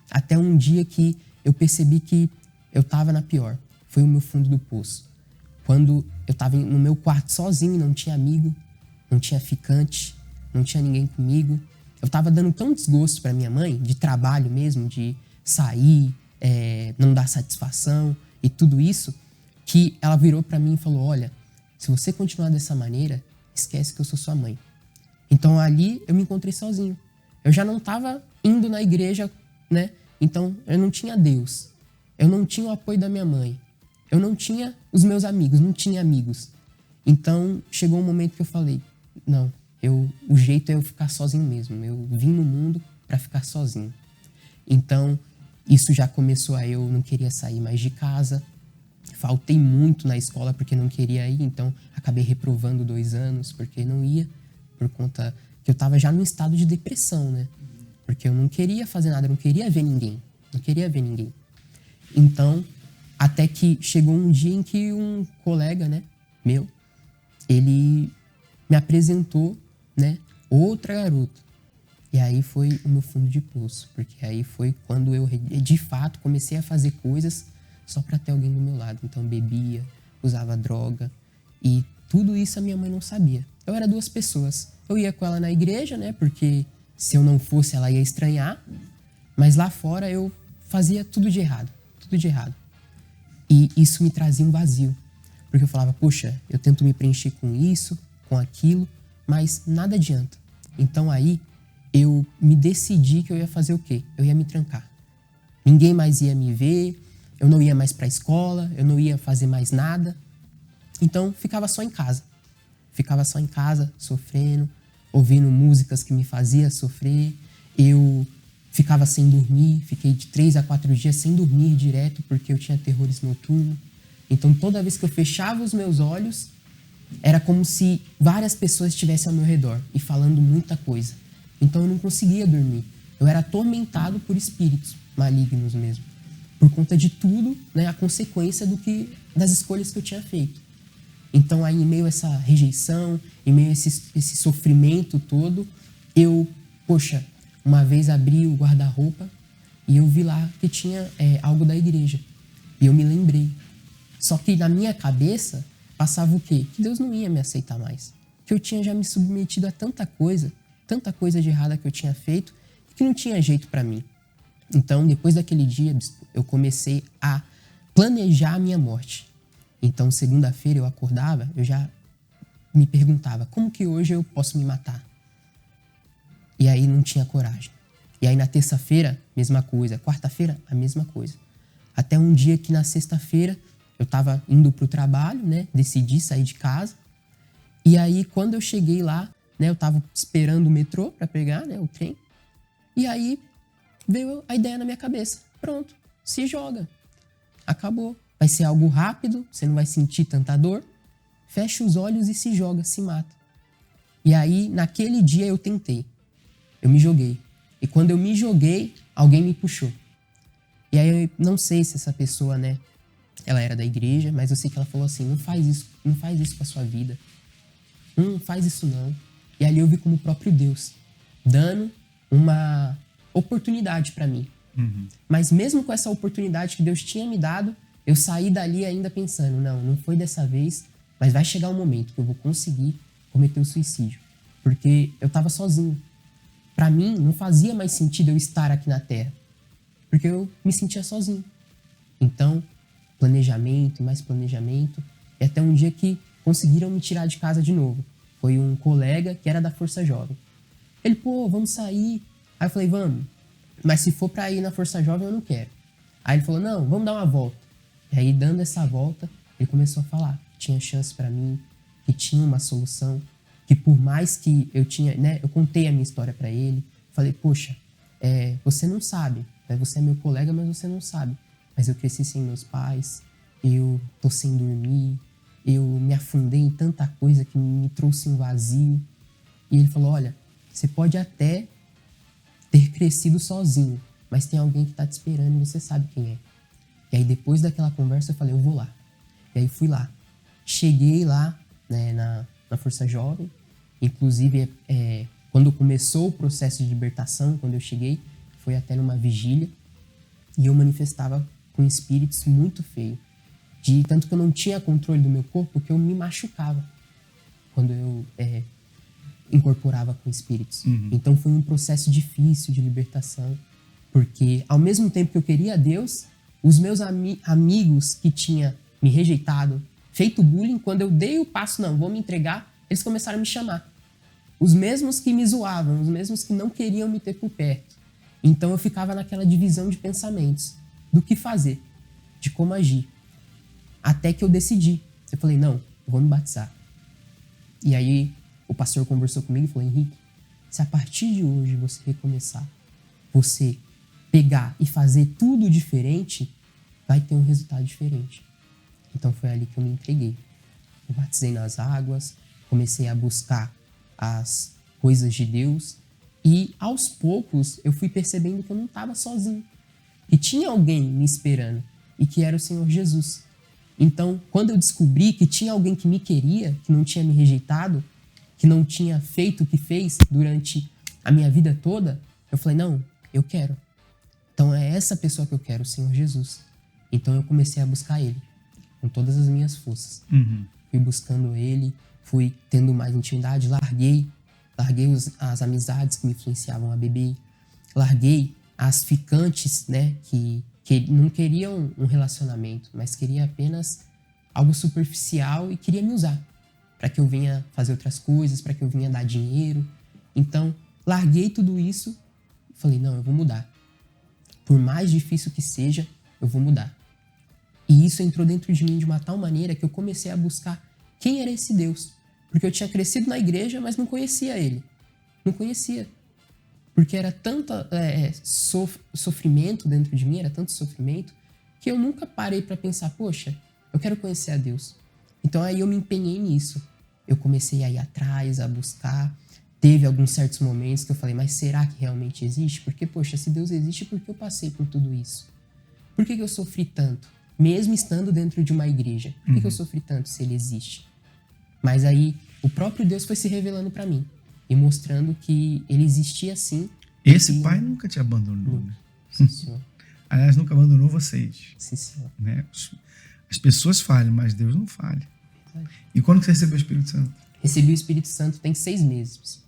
até um dia que eu percebi que eu estava na pior. Foi o meu fundo do poço. Quando eu estava no meu quarto sozinho, não tinha amigo, não tinha ficante, não tinha ninguém comigo. Eu estava dando tão desgosto para minha mãe, de trabalho mesmo, de sair, não dar satisfação e tudo isso, que ela virou para mim e falou, olha, se você continuar dessa maneira, esquece que eu sou sua mãe. Então ali eu me encontrei sozinho. Eu já não estava indo na igreja, né? Então eu não tinha Deus. Eu não tinha o apoio da minha mãe. Eu não tinha os meus amigos, não tinha amigos. Então chegou um momento que eu falei, não, o jeito é eu ficar sozinho mesmo. Eu vim no mundo para ficar sozinho. Então isso já começou a eu não queria sair mais de casa. Faltei muito na escola porque não queria ir, então acabei reprovando 2 anos porque não ia, por conta que eu estava já num estado de depressão, né? Porque eu não queria fazer nada, eu não queria ver ninguém. Não queria ver ninguém. Então, até que chegou um dia em que um colega, né, meu, ele me apresentou, né, outra garota. E aí foi o meu fundo de poço, porque aí foi quando eu, de fato, comecei a fazer coisas só para ter alguém do meu lado. Então, bebia, usava droga e tudo isso a minha mãe não sabia. Eu era 2 pessoas. Eu ia com ela na igreja, né, porque se eu não fosse, ela ia estranhar. Mas lá fora eu fazia tudo de errado. Tudo de errado. E isso me trazia um vazio. Porque eu falava, poxa, eu tento me preencher com isso, com aquilo, mas nada adianta. Então aí eu me decidi que eu ia fazer o quê? Eu ia me trancar. Ninguém mais ia me ver, eu não ia mais para a escola, eu não ia fazer mais nada. Então ficava só em casa. Ficava só em casa, sofrendo, ouvindo músicas que me faziam sofrer. Eu ficava sem dormir, fiquei de 3 a 4 dias sem dormir direto porque eu tinha terrores noturnos. Então toda vez que eu fechava os meus olhos, era como se várias pessoas estivessem ao meu redor e falando muita coisa. Então eu não conseguia dormir. Eu era atormentado por espíritos malignos mesmo. Por conta de tudo, né, a consequência das escolhas que eu tinha feito. Então aí, em meio a essa rejeição, em meio a esse sofrimento todo, eu, poxa, uma vez abri o guarda-roupa e eu vi lá que tinha algo da igreja. E eu me lembrei. Só que na minha cabeça passava o quê? Que Deus não ia me aceitar mais. Que eu tinha já me submetido a tanta coisa de errada que eu tinha feito, que não tinha jeito para mim. Então, depois daquele dia, eu comecei a planejar a minha morte. Então, segunda-feira eu acordava, eu já me perguntava, como que hoje eu posso me matar? E aí não tinha coragem. E aí na terça-feira, mesma coisa. Quarta-feira, a mesma coisa. Até um dia que na sexta-feira eu estava indo pro trabalho, né? Decidi sair de casa. E aí quando eu cheguei lá, né? Eu estava esperando o metrô para pegar, né? O trem. E aí veio a ideia na minha cabeça. Pronto, se joga. Acabou. Vai ser algo rápido, você não vai sentir tanta dor. Fecha os olhos e se joga, se mata. E aí, naquele dia, eu tentei. Eu me joguei. E quando eu me joguei, alguém me puxou. E aí, eu não sei se essa pessoa, né, ela era da igreja, mas eu sei que ela falou assim, não faz isso com a sua vida. Não faz isso não. E ali eu vi como o próprio Deus dando uma oportunidade para mim. Mas mesmo com essa oportunidade que Deus tinha me dado, eu saí dali ainda pensando, não foi dessa vez, mas vai chegar um momento que eu vou conseguir cometer o suicídio. Porque eu tava sozinho. Para mim, não fazia mais sentido eu estar aqui na Terra. Porque eu me sentia sozinho. Então, planejamento e mais planejamento. E até um dia que conseguiram me tirar de casa de novo. Foi um colega que era da Força Jovem. Ele, vamos sair. Aí eu falei, vamos. Mas se for pra ir na Força Jovem, eu não quero. Aí ele falou, não, vamos dar uma volta. E aí, dando essa volta, ele começou a falar que tinha chance pra mim, que tinha uma solução, que por mais que eu tinha, né, eu contei a minha história pra ele. Falei, poxa, você não sabe, né, você é meu colega, mas você não sabe. Mas eu cresci sem meus pais, eu tô sem dormir, eu me afundei em tanta coisa que me trouxe um vazio. E ele falou, olha, você pode até ter crescido sozinho, mas tem alguém que tá te esperando e você sabe quem é. E aí depois daquela conversa eu falei, eu vou lá. E aí fui lá. Cheguei lá, né, na Força Jovem. Inclusive, quando começou o processo de libertação, quando eu cheguei, foi até numa vigília. E eu manifestava com espíritos muito feio. Tanto que eu não tinha controle do meu corpo, que eu me machucava quando eu incorporava com espíritos. Então foi um processo difícil de libertação, porque ao mesmo tempo que eu queria Deus, os meus amigos que tinham me rejeitado, feito bullying, quando eu dei o passo, não, vou me entregar, eles começaram a me chamar. Os mesmos que me zoavam, os mesmos que não queriam me ter por perto. Então eu ficava naquela divisão de pensamentos, do que fazer, de como agir. Até que eu decidi. Eu falei, não, eu vou me batizar. E aí o pastor conversou comigo e falou, Henrique, se a partir de hoje você recomeçar, você pegar e fazer tudo diferente, vai ter um resultado diferente. Então foi ali que eu me entreguei. Eu batizei nas águas, comecei a buscar as coisas de Deus e aos poucos eu fui percebendo que eu não estava sozinho. E tinha alguém me esperando e que era o Senhor Jesus. Então, quando eu descobri que tinha alguém que me queria, que não tinha me rejeitado, que não tinha feito o que fez durante a minha vida toda, eu falei, não, eu quero. Então é essa pessoa que eu quero, o Senhor Jesus. Então eu comecei a buscar Ele, com todas as minhas forças. Fui buscando Ele, fui tendo mais intimidade, larguei as amizades que me influenciavam a beber, larguei as ficantes, né, que não queriam um relacionamento, mas queria apenas algo superficial e queria me usar para que eu venha fazer outras coisas, para que eu venha dar dinheiro. Então, larguei tudo isso e falei, não, eu vou mudar. Por mais difícil que seja, eu vou mudar. E isso entrou dentro de mim de uma tal maneira que eu comecei a buscar quem era esse Deus. Porque eu tinha crescido na igreja, mas não conhecia Ele. Não conhecia. Porque era tanto sofrimento dentro de mim, era tanto sofrimento, que eu nunca parei para pensar, poxa, eu quero conhecer a Deus. Então aí eu me empenhei nisso. Eu comecei a ir atrás, a buscar. Teve alguns certos momentos que eu falei, mas será que realmente existe? Porque, poxa, se Deus existe, por que eu passei por tudo isso? Por que eu sofri tanto? Mesmo estando dentro de uma igreja. Por que eu sofri tanto se Ele existe? Mas aí o próprio Deus foi se revelando para mim e mostrando que Ele existia sim. Esse Pai nunca te abandonou, né? Sim, senhor. Aliás, nunca abandonou vocês. Sim, senhor. Né? As pessoas falham, mas Deus não falha. E quando você recebeu o Espírito Santo? Recebi o Espírito Santo tem 6 meses.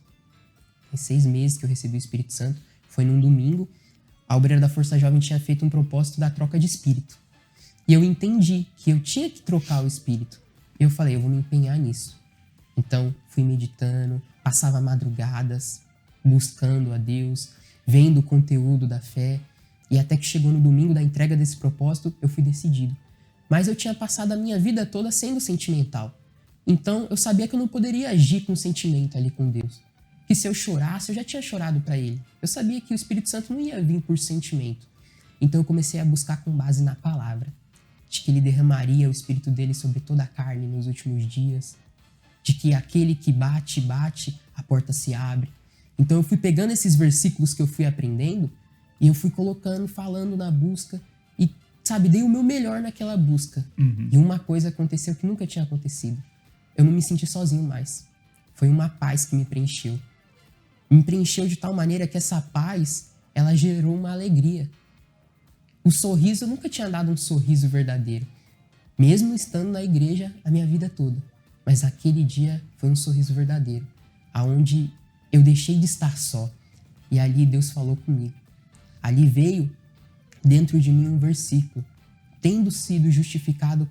Tem 6 meses que eu recebi o Espírito Santo. Foi num domingo. A obreira da Força Jovem tinha feito um propósito da troca de espírito. E eu entendi que eu tinha que trocar o espírito. E eu falei, eu vou me empenhar nisso. Então, fui meditando, passava madrugadas, buscando a Deus, vendo o conteúdo da fé. E até que chegou no domingo da entrega desse propósito, eu fui decidido. Mas eu tinha passado a minha vida toda sendo sentimental. Então, eu sabia que eu não poderia agir com sentimento ali com Deus. Que se eu chorasse, eu já tinha chorado para Ele. Eu sabia que o Espírito Santo não ia vir por sentimento. Então, eu comecei a buscar com base na palavra. De que Ele derramaria o Espírito dele sobre toda a carne nos últimos dias. de que aquele que bate, bate, a porta se abre. Então eu fui pegando esses versículos que eu fui aprendendo e eu fui colocando, falando na busca e, sabe, dei o meu melhor naquela busca. E uma coisa aconteceu que nunca tinha acontecido. Eu não me senti sozinho mais. Foi uma paz que me preencheu. Me preencheu de tal maneira que essa paz, ela gerou uma alegria. O sorriso, eu nunca tinha dado um sorriso verdadeiro. Mesmo estando na igreja a minha vida toda. Mas aquele dia foi um sorriso verdadeiro. Aonde eu deixei de estar só. E ali Deus falou comigo. Ali veio dentro de mim um versículo. Tendo sido justificado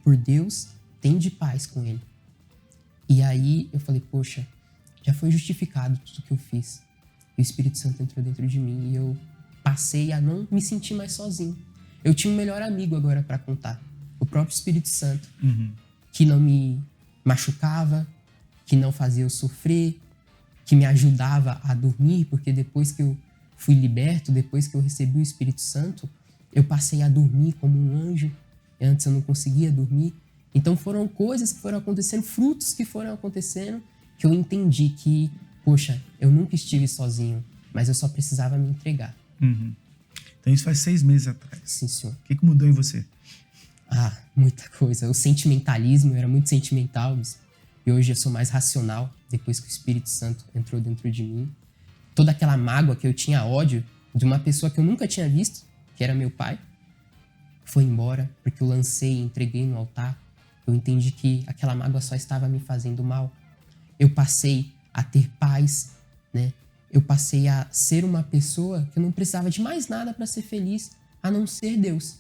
por Deus, tende paz com Ele. E aí eu falei, poxa, já foi justificado tudo que eu fiz. E o Espírito Santo entrou dentro de mim e eu passei a não me sentir mais sozinho. Eu tinha um melhor amigo agora para contar. O próprio Espírito Santo. Que não me machucava, que não fazia eu sofrer, que me ajudava a dormir, porque depois que eu fui liberto, depois que eu recebi o Espírito Santo, eu passei a dormir como um anjo. Antes eu não conseguia dormir. Então foram coisas que foram acontecendo, frutos que foram acontecendo, que eu entendi que, poxa, eu nunca estive sozinho, mas eu só precisava me entregar. Então isso faz 6 meses atrás. Sim, senhor. O que mudou em você? Ah, muita coisa. O sentimentalismo, eu era muito sentimental, e hoje eu sou mais racional, depois que o Espírito Santo entrou dentro de mim. Toda aquela mágoa que eu tinha ódio de uma pessoa que eu nunca tinha visto, que era meu pai, foi embora, porque eu lancei e entreguei no altar. Eu entendi que aquela mágoa só estava me fazendo mal. Eu passei a ter paz, né? Eu passei a ser uma pessoa que eu não precisava de mais nada para ser feliz, a não ser Deus.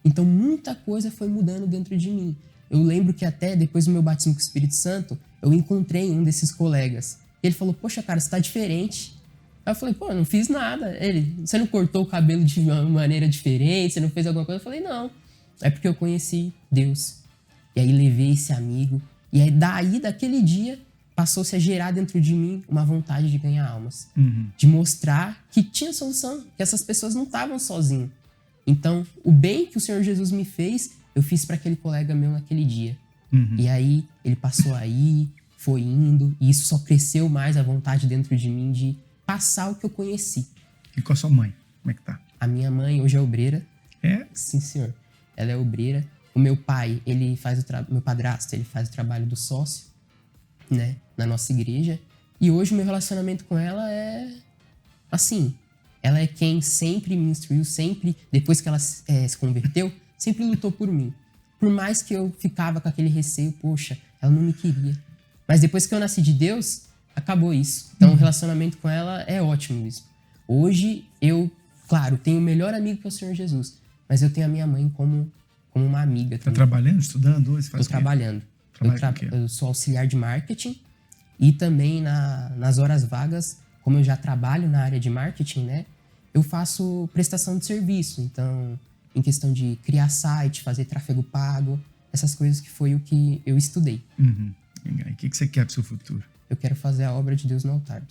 Então muita coisa foi mudando dentro de mim. Eu lembro que até depois do meu batismo com o Espírito Santo, eu encontrei um desses colegas. E ele falou, poxa, cara, você tá diferente. Aí eu falei, pô, eu não fiz nada. Ele, você não cortou o cabelo de uma maneira diferente? Você não fez alguma coisa? Eu falei, não. É porque eu conheci Deus. E aí levei esse amigo. E aí daí, daquele dia, passou-se a gerar dentro de mim uma vontade de ganhar almas. De mostrar que tinha solução, que essas pessoas não estavam sozinhas. Então, o bem que o Senhor Jesus me fez, eu fiz para aquele colega meu naquele dia. E aí, ele passou aí, foi indo, e isso só cresceu mais a vontade dentro de mim de passar o que eu conheci. E com a sua mãe? Como é que tá? A minha mãe hoje é obreira. É? Sim, senhor. Ela é obreira. O meu pai, ele faz meu padrasto, ele faz o trabalho do sócio, né, na nossa igreja. E hoje o meu relacionamento com ela é assim. Ela é quem sempre me instruiu, sempre, depois que ela se converteu, sempre lutou por mim. Por mais que eu ficava com aquele receio, poxa, ela não me queria. Mas depois que eu nasci de Deus, acabou isso. Então o relacionamento com ela é ótimo mesmo. Hoje eu, claro, tenho o melhor amigo que é o Senhor Jesus, mas eu tenho a minha mãe como uma amiga. Tá trabalhando, estudando hoje? Tô trabalhando. Eu sou auxiliar de marketing e também nas horas vagas, como eu já trabalho na área de marketing, né? Eu faço prestação de serviço. Então, em questão de criar site, fazer tráfego pago, essas coisas que foi o que eu estudei. E o que você quer pro seu futuro? Eu quero fazer a obra de Deus no altar.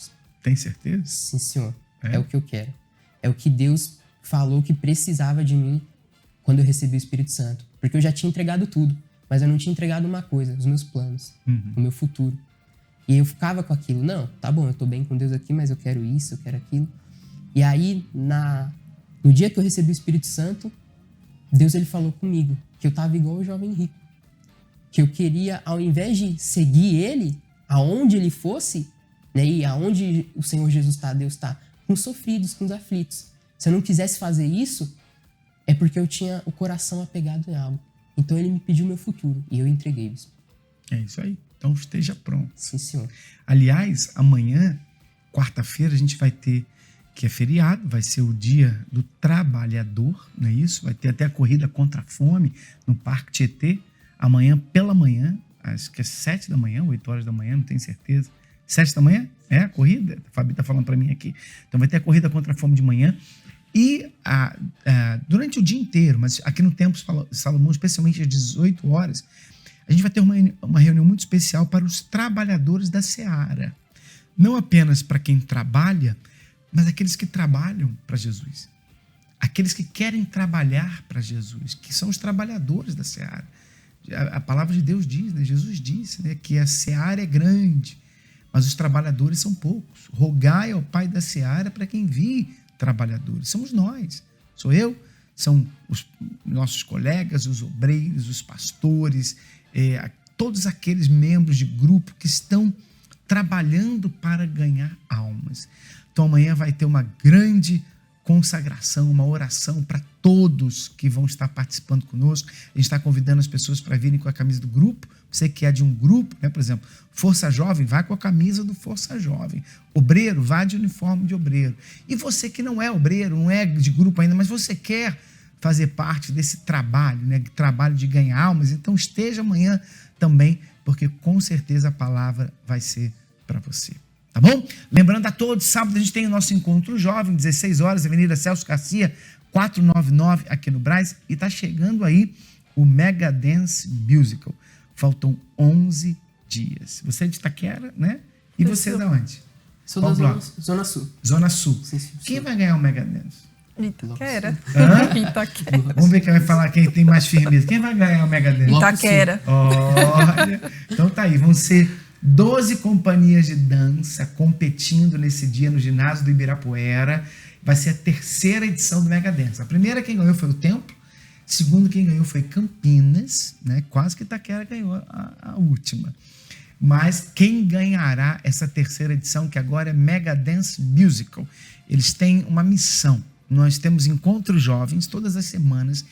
Tem certeza? Sim, senhor. É o que eu quero. É o que Deus falou que precisava de mim quando eu recebi o Espírito Santo. Porque eu já tinha entregado tudo, mas eu não tinha entregado uma coisa, os meus planos, o meu futuro. E aí eu ficava com aquilo, não, tá bom, eu tô bem com Deus aqui, mas eu quero isso, eu quero aquilo. E aí, no dia que eu recebi o Espírito Santo, Deus ele falou comigo que eu tava igual o jovem rico. Que eu queria, ao invés de seguir ele, aonde ele fosse, né, e aonde o Senhor Jesus tá, Deus tá, com os sofridos, com os aflitos. Se eu não quisesse fazer isso, é porque eu tinha o coração apegado em algo. Então ele me pediu meu futuro e eu entreguei isso. É isso aí. Então esteja pronto. Sim, senhor. Aliás, amanhã, quarta-feira, a gente vai ter, que é feriado, vai ser o dia do trabalhador, não é isso? Vai ter até a corrida contra a fome no Parque Tietê. Amanhã pela manhã, acho que é 7 da manhã, 8 horas da manhã, não tenho certeza. 7 da manhã? É a corrida? A Fabi tá falando para mim aqui. Então vai ter a corrida contra a fome de manhã. E durante o dia inteiro, mas aqui no Templo Salomão, especialmente às 18 horas, a gente vai ter uma reunião muito especial para os trabalhadores da Seara. Não apenas para quem trabalha, mas aqueles que trabalham para Jesus. Aqueles que querem trabalhar para Jesus, que são os trabalhadores da Seara. A palavra de Deus diz, né? Jesus disse, né? Que a seara é grande, mas os trabalhadores são poucos. Rogai ao Pai da seara para que envie trabalhadores. Somos nós, sou eu, são os nossos colegas, os obreiros, os pastores, todos aqueles membros de grupo que estão trabalhando para ganhar almas. Então amanhã vai ter uma grande consagração, uma oração para todos que vão estar participando conosco. A gente está convidando as pessoas para virem com a camisa do grupo. Você que é de um grupo, né? Por exemplo, Força Jovem, vai com a camisa do Força Jovem. Obreiro, vai de uniforme de obreiro. E você que não é obreiro, não é de grupo ainda, mas você quer fazer parte desse trabalho, né? Trabalho de ganhar almas, então esteja amanhã também, porque com certeza a palavra vai ser para você. Tá bom? Lembrando a todos, sábado a gente tem o nosso encontro jovem, 16 horas, Avenida Celso Garcia, 499, aqui no Brás, e tá chegando aí o Mega Dance Musical. Faltam 11 dias. Você é de Itaquera, né? E você é de onde? Sou da Zona Sul. Zona Sul. Sim. Quem vai ganhar o Mega Dance? Itaquera. Itaquera. Vamos ver quem vai falar, quem tem mais firmeza. Quem vai ganhar o Mega Dance? Itaquera. Olha. Então tá aí, vão ser 12 companhias de dança competindo nesse dia no ginásio do Ibirapuera. Vai ser a terceira edição do Mega Dance. A primeira quem ganhou foi o Templo. Segundo quem ganhou foi Campinas, né? Quase que Itaquera ganhou a última. Mas quem ganhará essa terceira edição, que agora é Mega Dance Musical? Eles têm uma missão. Nós temos encontros jovens todas as semanas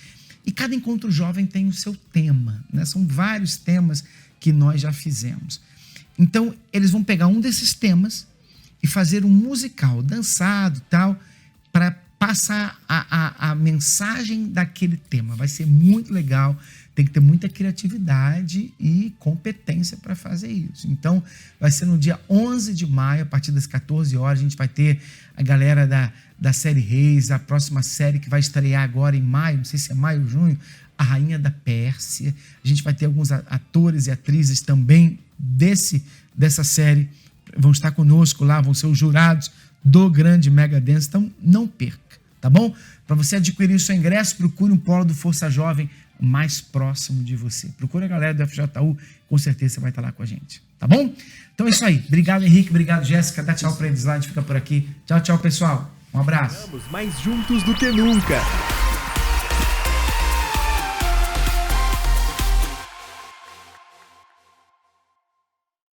e cada encontro jovem tem o seu tema, né? São vários temas que nós já fizemos. Então, eles vão pegar um desses temas e fazer um musical, dançado e tal, para passar a mensagem daquele tema. Vai ser muito legal, tem que ter muita criatividade e competência para fazer isso. Então, vai ser no dia 11 de maio, a partir das 14 horas, a gente vai ter a galera da série Reis, a próxima série que vai estrear agora em maio, não sei se é maio ou junho, A Rainha da Pérsia. A gente vai ter alguns atores e atrizes também dessa série, vão estar conosco lá, vão ser os jurados do grande Mega Dance, então não perca, tá bom? Para você adquirir o seu ingresso, procure um polo do Força Jovem mais próximo de você. Procure a galera do FJU, com certeza você vai estar lá com a gente, tá bom? Então é isso aí. Obrigado, Henrique. Obrigado, Jéssica. Dá tchau para eles lá, a gente fica por aqui. Tchau, tchau, pessoal. Um abraço. Estamos mais juntos do que nunca.